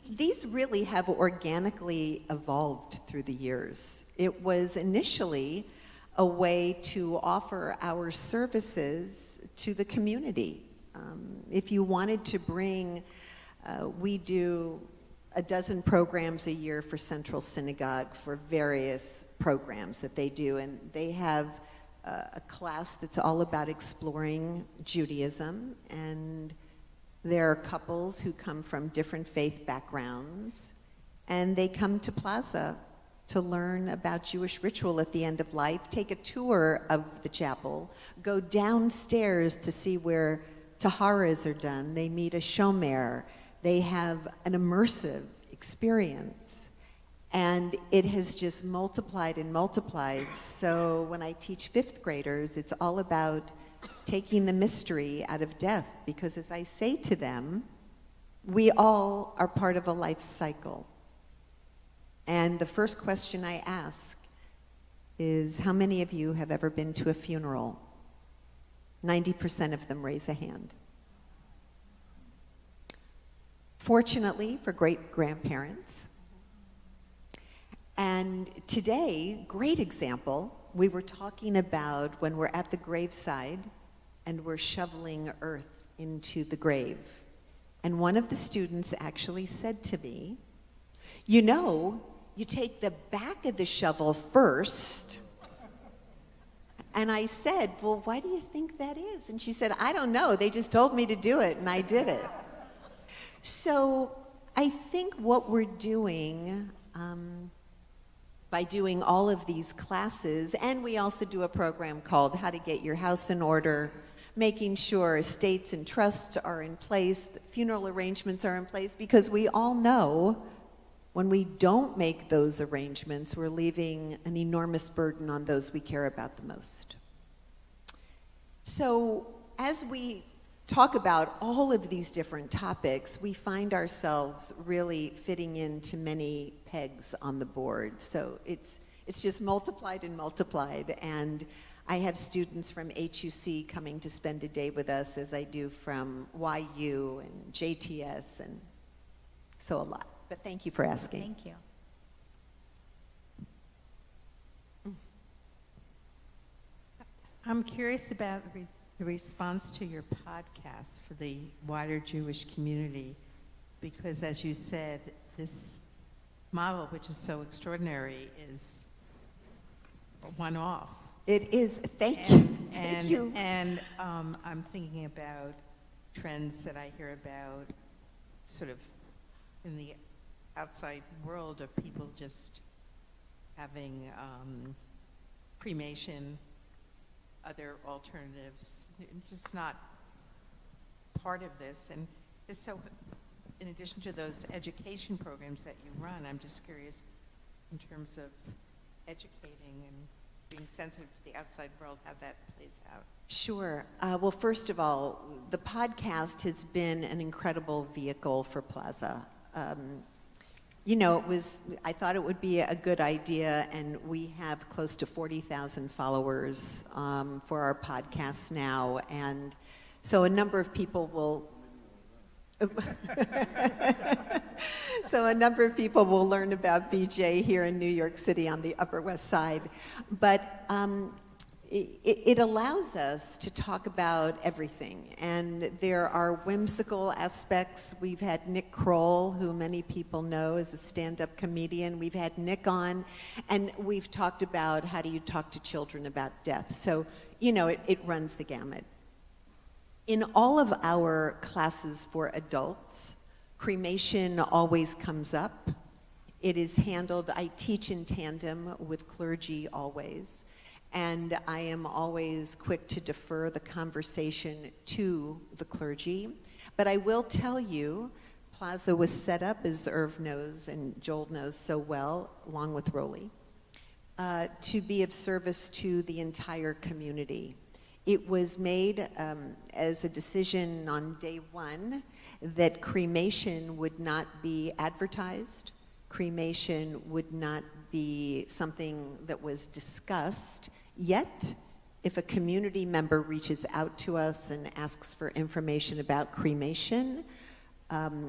these really have organically evolved through the years. It was initially a way to offer our services to the community. If you wanted to bring, we do a dozen programs a year for Central Synagogue for various programs that they do, and they have a class that's all about exploring Judaism, and there are couples who come from different faith backgrounds, and they come to Plaza to learn about Jewish ritual at the end of life, take a tour of the chapel, go downstairs to see where taharas are done. They meet a shomer. They have an immersive experience. And it has just multiplied and multiplied. So when I teach fifth graders, it's all about taking the mystery out of death, because as I say to them, we all are part of a life cycle. And the first question I ask is, how many of you have ever been to a funeral? 90% of them raise a hand. Fortunately for great-grandparents. And today, great example, we were talking about when we're at the graveside and we're shoveling earth into the grave. And one of the students actually said to me, you know, you take the back of the shovel first. And I said, well, why do you think that is? And she said, I don't know. They just told me to do it, and I did it. So I think what we're doing by doing all of these classes, and we also do a program called How to Get Your House in Order, making sure estates and trusts are in place, that funeral arrangements are in place, because we all know when we don't make those arrangements, we're leaving an enormous burden on those we care about the most. So as we talk about all of these different topics, we find ourselves really fitting into many pegs on the board. So it's just multiplied and multiplied. And I have students from HUC coming to spend a day with us, as I do from YU and JTS, and so a lot. But thank you for asking. Thank you. I'm curious about the response to your podcast for the wider Jewish community, because as you said, this model, which is so extraordinary, is a one-off. It is. Thank you. Thank you. And I'm thinking about trends that I hear about sort of in the outside world of people just having cremation, other alternatives, just not part of this. And just so, in addition to those education programs that you run, I'm just curious in terms of educating and being sensitive to the outside world, how that plays out. Sure. Well, first of all, the podcast has been an incredible vehicle for Plaza. You know, I thought it would be a good idea, and we have close to 40,000 followers for our podcast now, and so a number of people will learn about BJ here in New York City on the Upper West Side. But it allows us to talk about everything. And there are whimsical aspects. We've had Nick Kroll, who many people know is a stand-up comedian. We've had Nick on, and we've talked about how do you talk to children about death. So, you know, it runs the gamut. In all of our classes for adults, cremation always comes up. It is handled, I teach in tandem with clergy always, and I am always quick to defer the conversation to the clergy. But I will tell you, Plaza was set up, as Irv knows and Joel knows so well, along with Roly, to be of service to the entire community. It was made as a decision on day one that cremation would not be advertised. Cremation would not be something that was discussed, yet if a community member reaches out to us and asks for information about cremation,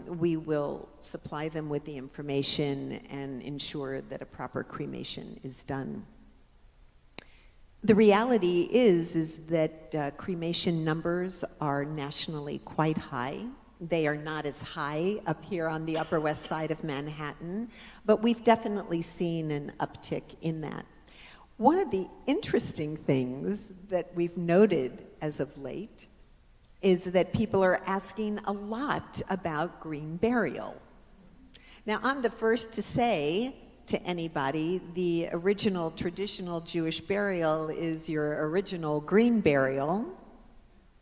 we will supply them with the information and ensure that a proper cremation is done. The reality is that cremation numbers are nationally quite high. They are not as high up here on the Upper West Side of Manhattan, but we've definitely seen an uptick in that. One of the interesting things that we've noted as of late is that people are asking a lot about green burial. Now, I'm the first to say to anybody, the original traditional Jewish burial is your original green burial.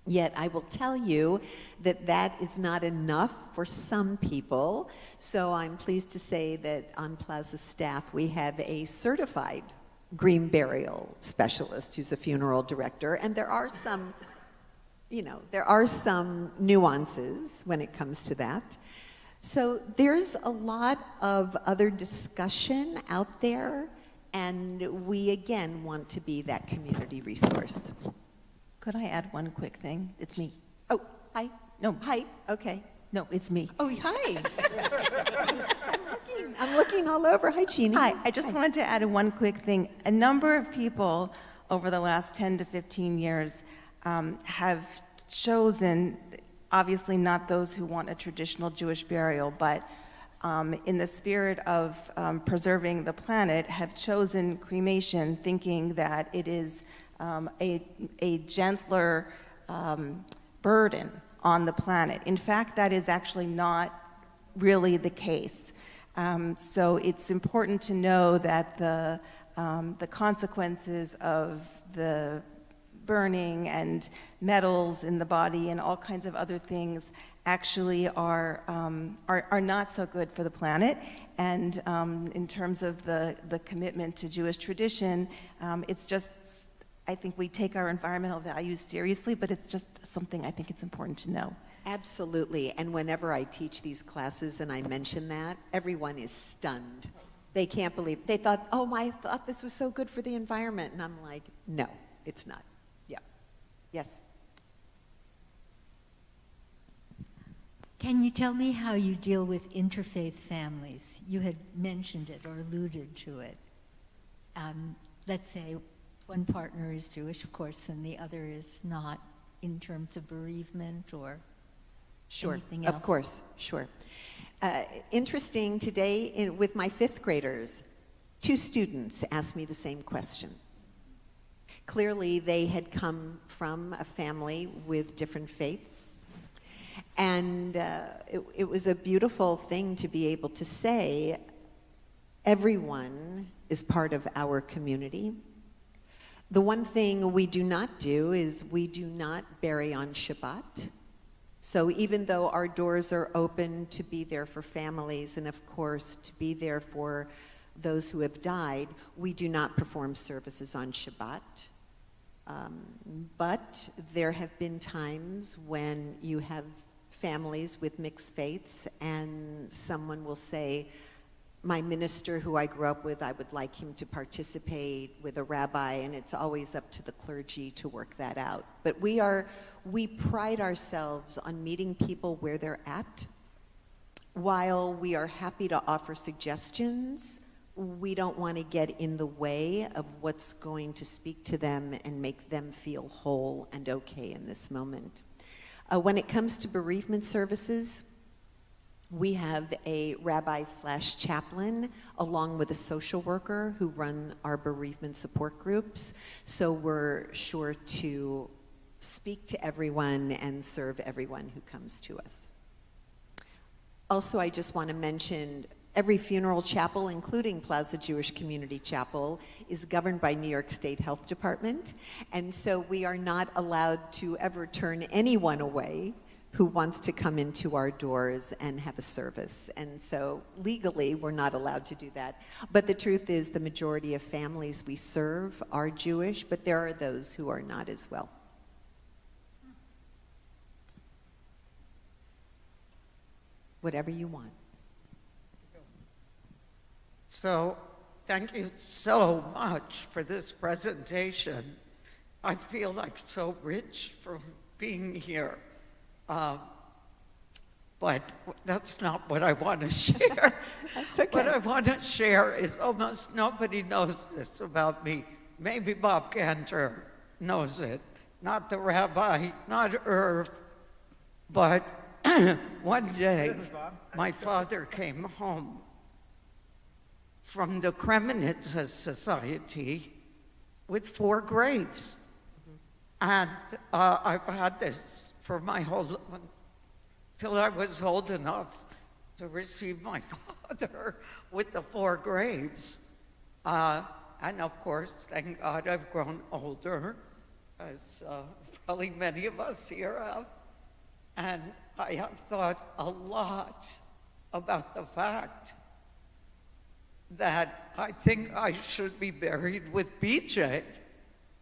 Yet I will tell you that that is not enough for some people. So I'm pleased to say that on Plaza staff, we have a certified green burial specialist who's a funeral director. And there are some, there are some nuances when it comes to that. So there's a lot of other discussion out there, and we again want to be that community resource. Could I add one quick thing? It's me. Oh, hi. No. Hi, okay. No, it's me. Oh, hi. I'm looking all over. Hi, Jeannie. Hi, I just wanted to add one quick thing. A number of people over the last 10 to 15 years have chosen, obviously not those who want a traditional Jewish burial, but in the spirit of preserving the planet, have chosen cremation, thinking that it is a gentler burden on the planet. In fact, that is actually not really the case. So it's important to know that the consequences of the burning and metals in the body and all kinds of other things actually are not so good for the planet. And in terms of the commitment to Jewish tradition, it's just, I think we take our environmental values seriously, but it's just something I think it's important to know. Absolutely, and whenever I teach these classes and I mention that, everyone is stunned. They can't believe, they thought, oh, I thought this was so good for the environment. And I'm like, no, it's not. Yeah. Yes. Can you tell me how you deal with interfaith families? You had mentioned it or alluded to it. Let's say one partner is Jewish, of course, and the other is not, in terms of bereavement or anything else. Of course, sure. Interesting, today with my 5th graders, 2 students asked me the same question. Clearly, they had come from a family with different faiths, and it was a beautiful thing to be able to say, everyone is part of our community. The one thing we do not do is we do not bury on Shabbat. So even though our doors are open to be there for families and of course to be there for those who have died, we do not perform services on Shabbat. But there have been times when you have families with mixed faiths and someone will say, my minister who I grew up with, I would like him to participate with a rabbi, and it's always up to the clergy to work that out. But we pride ourselves on meeting people where they're at. While we are happy to offer suggestions, we don't want to get in the way of what's going to speak to them and make them feel whole and okay in this moment. When it comes to bereavement services, we have a rabbi/chaplain along with a social worker who run our bereavement support groups. So we're sure to speak to everyone and serve everyone who comes to us. Also, I just want to mention every funeral chapel, including Plaza Jewish Community Chapel, is governed by New York State Health Department. And so we are not allowed to ever turn anyone away who wants to come into our doors and have a service. And so legally, we're not allowed to do that. But the truth is the majority of families we serve are Jewish, but there are those who are not as well. Whatever you want. So, thank you so much for this presentation. I feel like so rich from being here. But that's not what I want to share. That's okay. What I want to share is almost nobody knows this about me. Maybe Bob Cantor knows it. Not the rabbi, not Irv. But one day, my father came home from the Kremenitzer Society with 4 graves. And I've had this for my whole life, till I was old enough to receive my father with the 4 graves. And of course, thank God I've grown older, as probably many of us here have. And I have thought a lot about the fact that I think I should be buried with BJ,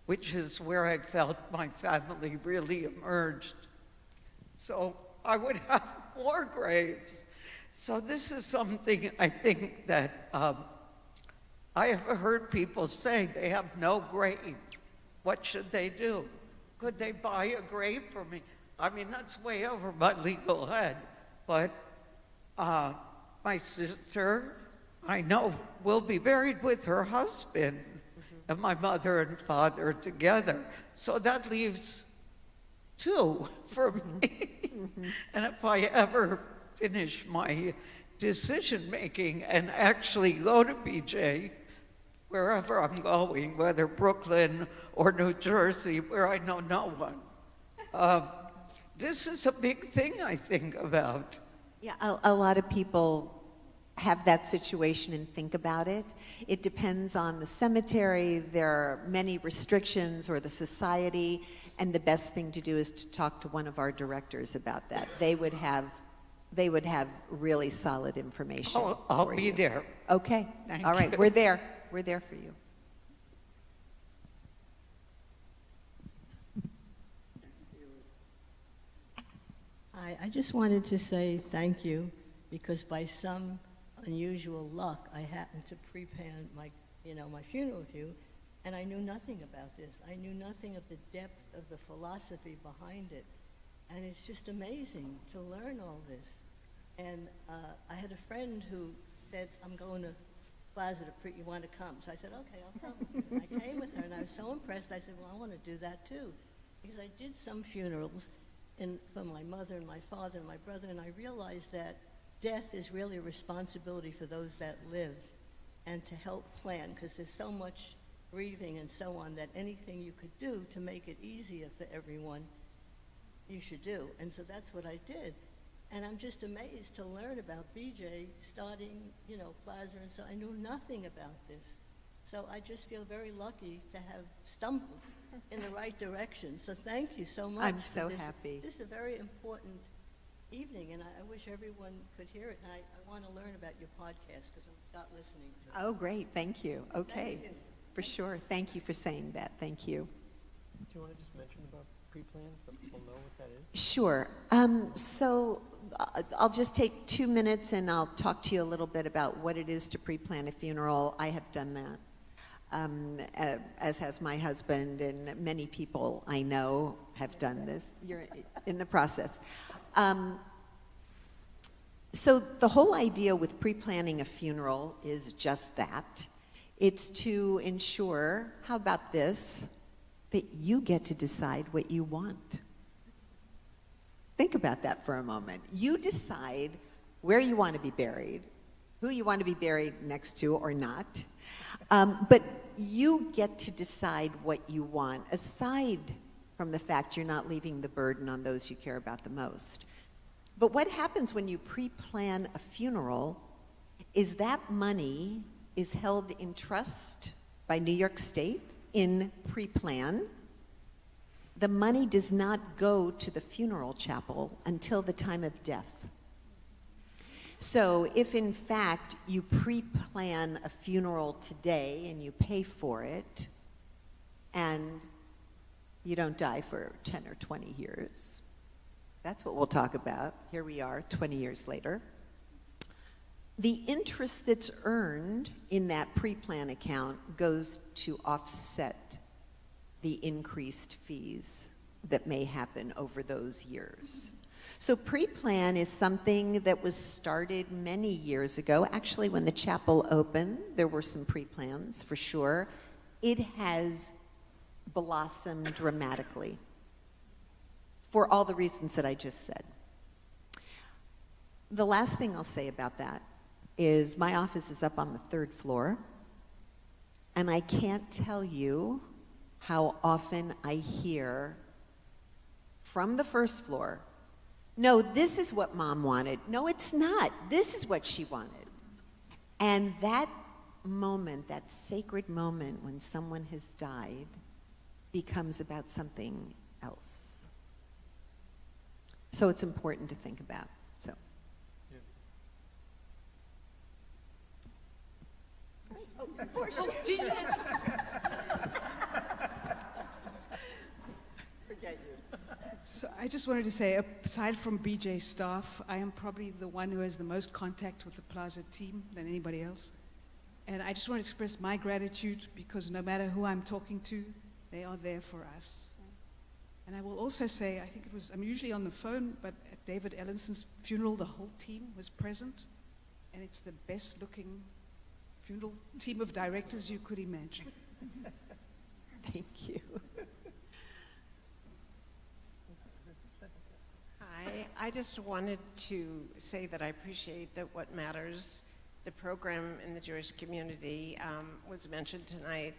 which is where I felt my family really emerged. So I would have 4 graves. So this is something I think that I have heard people say they have no grave. What should they do? Could they buy a grave for me? I mean, that's way over my legal head. But my sister, I know, will be buried with her husband and my mother and father together. So that leaves 2 for me. And if I ever finish my decision-making and actually go to BJ, wherever I'm going, whether Brooklyn or New Jersey, where I know no one, this is a big thing I think about. Yeah, a lot of people have that situation and think about it. It depends on the cemetery. There are many restrictions, or the society, and the best thing to do is to talk to one of our directors about that. They would have really solid information. Oh, I'll for be you. there. Okay. Thank All right. you. We're there. We're there for you. I just wanted to say thank you, because by some unusual luck, I happened to pre-plan my funeral with you, and I knew nothing about this. I knew nothing of the depth of the philosophy behind it, and it's just amazing to learn all this. And I had a friend who said, "I'm going to Plaza you want to come?" So I said, "Okay, I'll come." And I came with her, and I was so impressed. I said, "Well, I want to do that too," because I did some funerals for my mother and my father and my brother, and I realized that death is really a responsibility for those that live, and to help plan, because there's so much grieving and so on, that anything you could do to make it easier for everyone, you should do. And so that's what I did. And I'm just amazed to learn about BJ starting, Plaza, and so I knew nothing about this. So I just feel very lucky to have stumbled in the right direction. So thank you so much. I'm so for this. happy. This is a very important evening, and I wish everyone could hear it. And I want to learn about your podcast, because I'll start listening to it. Oh, great. Thank you. Okay. Thank you. For sure. Thank you for saying that. Thank you. Do you want to just mention about pre-plan so people know what that is? Sure. So I'll just take 2 minutes and I'll talk to you a little bit about what it is to pre-plan a funeral. I have done that, as has my husband, and many people I know have done this. You're in the process. So the whole idea with pre-planning a funeral is just that. It's to ensure, how about this, that you get to decide what you want. Think about that for a moment. You decide where you want to be buried, who you want to be buried next to or not, but you get to decide what you want, aside from the fact you're not leaving the burden on those you care about the most. But what happens when you pre-plan a funeral is that money is held in trust by New York State in pre-plan. The money does not go to the funeral chapel until the time of death. So if in fact you pre-plan a funeral today and you pay for it, and you don't die for 10 or 20 years, that's what we'll talk about. Here we are 20 years later. The interest that's earned in that pre-plan account goes to offset the increased fees that may happen over those years. So pre-plan is something that was started many years ago. Actually, when the chapel opened, there were some pre-plans for sure. It has blossomed dramatically for all the reasons that I just said. The last thing I'll say about that is my office is up on the 3rd floor, and I can't tell you how often I hear from the 1st floor, no, this is what Mom wanted. No, it's not. This is what she wanted. And that moment, that sacred moment when someone has died, becomes about something else. So it's important to think about. So. Yeah. Oh, of course. Forget you. So I just wanted to say, aside from BJ's staff, I am probably the one who has the most contact with the Plaza team than anybody else. And I just want to express my gratitude because no matter who I'm talking to, they are there for us. And I will also say, I think it was, I'm usually on the phone, but at David Ellinson's funeral, the whole team was present. And it's the best looking funeral team of directors you could imagine. Thank you. Hi, I just wanted to say that I appreciate that What Matters, the program in the Jewish community, was mentioned tonight.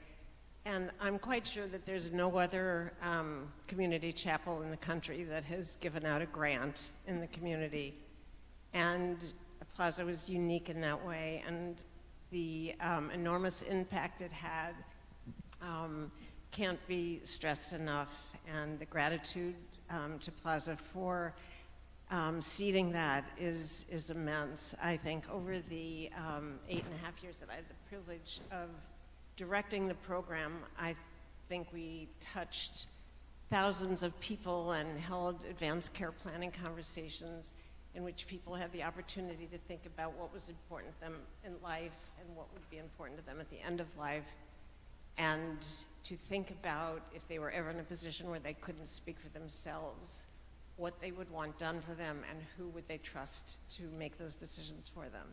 And I'm quite sure that there's no other community chapel in the country that has given out a grant in the community. And Plaza was unique in that way. And the enormous impact it had can't be stressed enough. And the gratitude to Plaza for seeding that is immense. I think over the 8.5 years that I had the privilege of directing the program, I think we touched thousands of people and held advanced care planning conversations in which people had the opportunity to think about what was important to them in life and what would be important to them at the end of life, and to think about if they were ever in a position where they couldn't speak for themselves, what they would want done for them and who would they trust to make those decisions for them.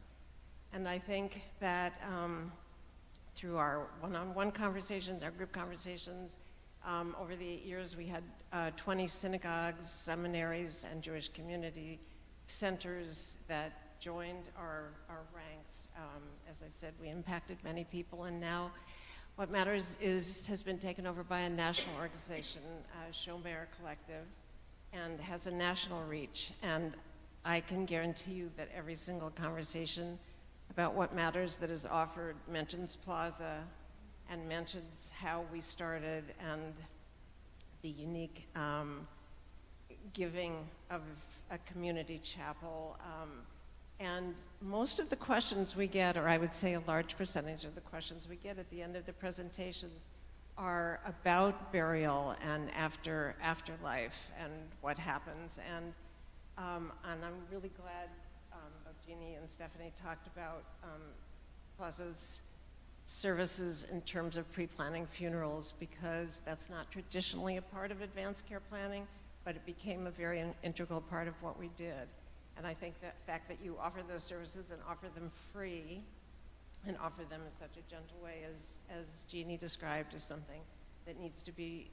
And I think that through our one-on-one conversations, our group conversations, over the 8 years we had 20 synagogues, seminaries, and Jewish community centers that joined our ranks. As I said, we impacted many people, and now What Matters has been taken over by a national organization, Shomer Collective, and has a national reach. And I can guarantee you that every single conversation about What Matters that is offered mentions Plaza and mentions how we started and the unique giving of a community chapel. And most of the questions we get, or I would say a large percentage of the questions we get at the end of the presentations, are about burial and afterlife and what happens. And I'm really glad Jeannie and Stephanie talked about Plaza's services in terms of pre-planning funerals, because that's not traditionally a part of advanced care planning, but it became a very integral part of what we did. And I think that fact that you offer those services and offer them free and offer them in such a gentle way as Jeannie described is something that needs to be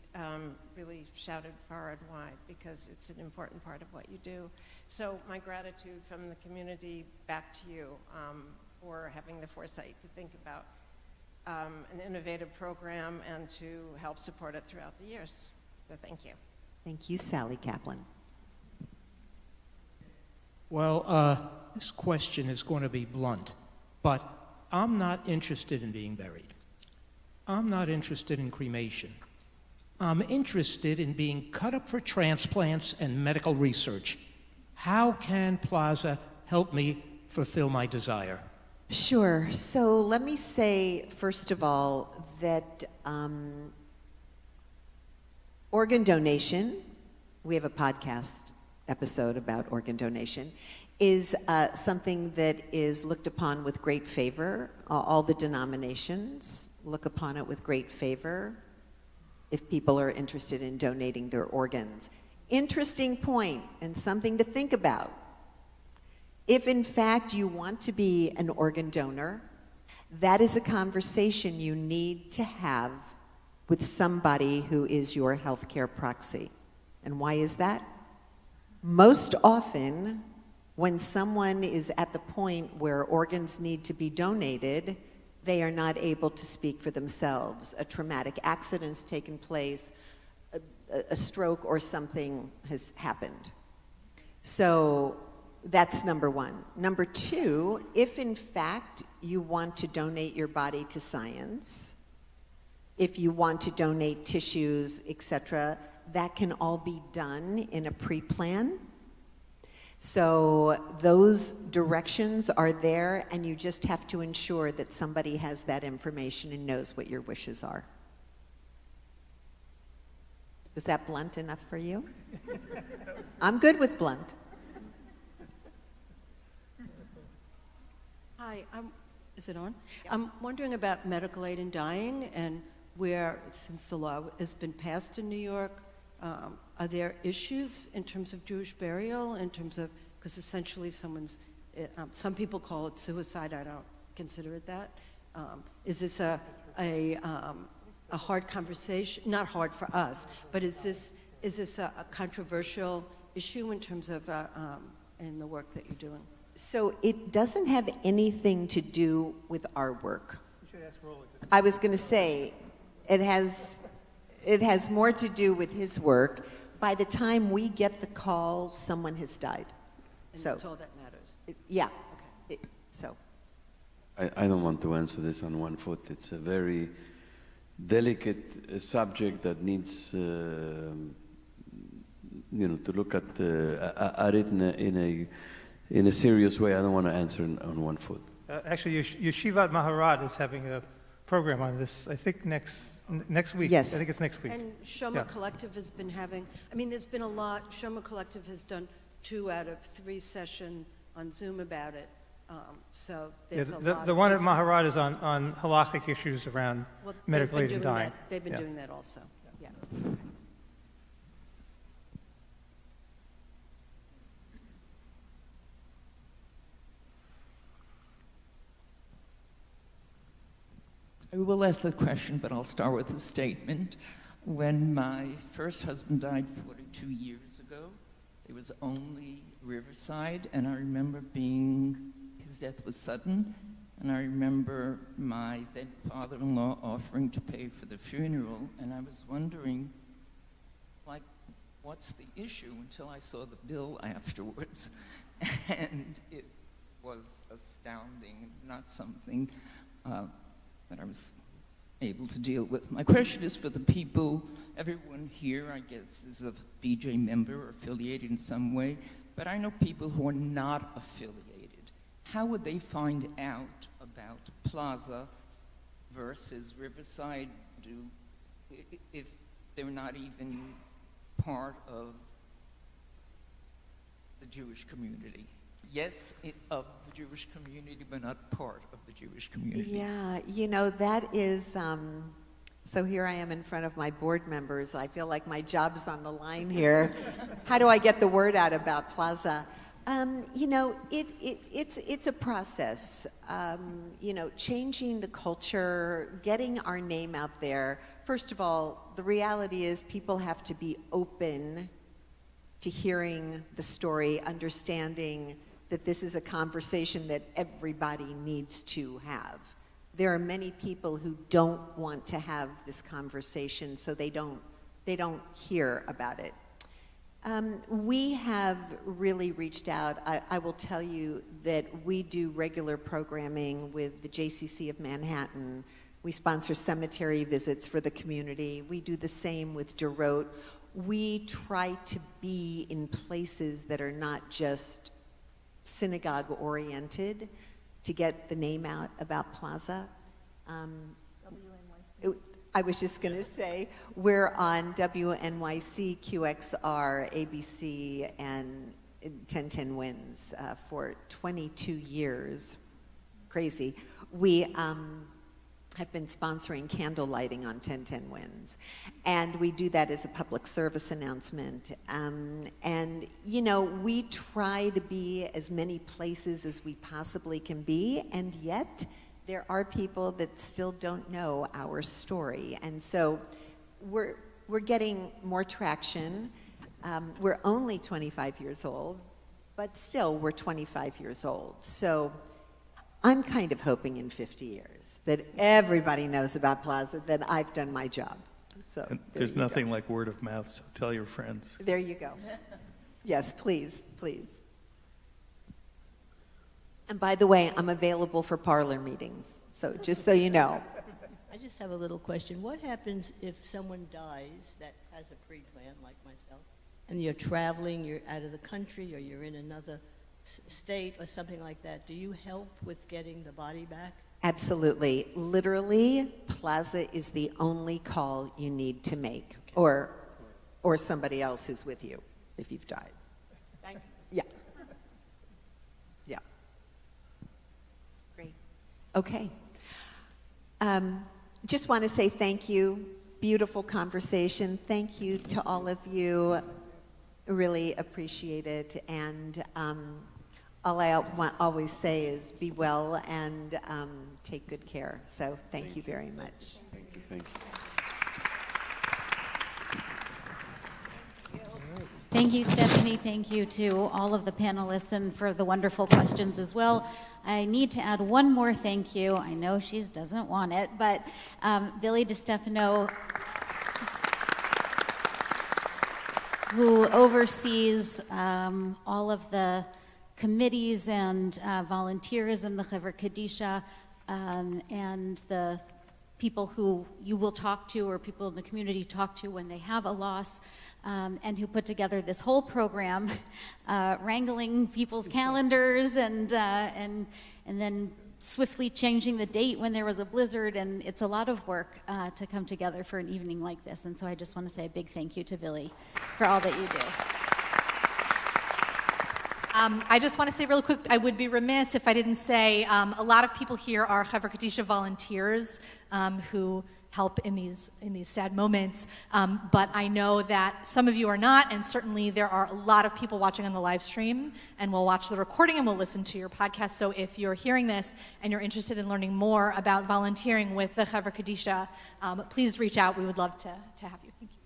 really shouted far and wide, because it's an important part of what you do. So my gratitude from the community back to you for having the foresight to think about an innovative program and to help support it throughout the years. So thank you. Thank you, Sally Kaplan. Well, this question is going to be blunt, but I'm not interested in being buried. I'm not interested in cremation. I'm interested in being cut up for transplants and medical research. How can Plaza help me fulfill my desire? Sure. So let me say, first of all, that organ donation, we have a podcast episode about organ donation, is something that is looked upon with great favor. All the denominations look upon it with great favor. if people are interested in donating their organs. Interesting point and something to think about. If in fact you want to be an organ donor, that is a conversation you need to have with somebody who is your healthcare proxy. And why is that? Most often, when someone is at the point where organs need to be donated, they are not able to speak for themselves. A traumatic accident's taken place, a stroke or something has happened. So that's number one. Number two, if in fact you want to donate your body to science, if you want to donate tissues, etc., that can all be done in a pre-plan. So those directions are there, and you just have to ensure that somebody has that information and knows what your wishes are. Was that blunt enough for you? I'm good with blunt. Hi, is it on? Yeah. I'm wondering about medical aid in dying and where, since the law has been passed in New York, are there issues in terms of Jewish burial, in terms of, because essentially someone's, some people call it suicide, I don't consider it that. Is this a hard conversation, not hard for us, but is this a controversial issue in terms of, in the work that you're doing? So it doesn't have anything to do with our work. You should ask Roly. I was going to say, it has more to do with his work. By the time we get the call, someone has died. And so that's all that matters. Yeah. Okay. I don't want to answer this on one foot. It's a very delicate subject that needs, to look at it in a serious way. I don't want to answer on one foot. Actually, Yeshivat Maharad is having a program on this, I think next week. Yes. I think it's next week. And Shoma Collective has been having, there's been a lot. Shoma Collective has done 2 out of 3 sessions on Zoom about it. So there's a lot. The one at Maharad is on halachic issues around medical aid and dying. They've been doing that also. Yeah. Okay. I will ask the question, but I'll start with a statement. When my first husband died 42 years ago, it was only Riverside, and I remember his death was sudden, and I remember my then father-in-law offering to pay for the funeral, and I was wondering, what's the issue, until I saw the bill afterwards. And it was astounding, not something that I was able to deal with. My question is for the people, everyone here, I guess, is a BJ member or affiliated in some way, but I know people who are not affiliated. How would they find out about Plaza versus Riverside if they're not even part of the Jewish community? Yes, of the Jewish community, but not part of the Jewish community. Yeah, that is, so here I am in front of my board members. I feel like my job's on the line here. How do I get the word out about Plaza? It's a process. Changing the culture, getting our name out there. First of all, the reality is people have to be open to hearing the story, understanding that this is a conversation that everybody needs to have. There are many people who don't want to have this conversation, so they don't hear about it. We have really reached out. I will tell you that we do regular programming with the JCC of Manhattan. We sponsor cemetery visits for the community. We do the same with Derot. We try to be in places that are not just synagogue-oriented to get the name out about Plaza. I was just going to say, we're on WNYC, QXR, ABC, and 1010 Wins for 22 years. Crazy. have been sponsoring candle lighting on 1010 Winds. And we do that as a public service announcement. And, you know, we try to be as many places as we possibly can be, and yet there are people that still don't know our story. And so we're getting more traction. We're only 25 years old, but still we're 25 years old. So I'm kind of hoping in 50 years that everybody knows about Plaza, that I've done my job. So And there's nothing like word of mouth, so tell your friends. There you go. Yes, please, please. And by the way, I'm available for parlor meetings, so just so you know. I just have a little question. What happens if someone dies that has a pre-plan, like myself, and you're traveling, you're out of the country, or you're in another state or something like that? Do you help with getting the body back? Absolutely. Literally, Plaza is the only call you need to make, or somebody else who's with you if you've died. Thank you. Yeah. Yeah. Great. Okay. Just want to say thank you. Beautiful conversation. Thank you to all of you. Really appreciate it. And all I always say is be well and take good care. So thank you very much. Thank you. Thank you. Thank you, Stephanie. Thank you to all of the panelists and for the wonderful questions as well. I need to add one more thank you. I know she doesn't want it, but Billy DiStefano, who oversees all of the committees and volunteerism, the Chevra Kadisha, and the people who you will talk to or people in the community talk to when they have a loss, and who put together this whole program, wrangling people's calendars and then swiftly changing the date when there was a blizzard, and it's a lot of work to come together for an evening like this. And so I just want to say a big thank you to Billy for all that you do. I just want to say really quick, I would be remiss if I didn't say a lot of people here are Chevra Kadisha volunteers who help in these sad moments, but I know that some of you are not, and certainly there are a lot of people watching on the live stream, and will watch the recording and will listen to your podcast. So if you're hearing this and you're interested in learning more about volunteering with the Chevra Kadisha, please reach out. We would love to have you. Thank you.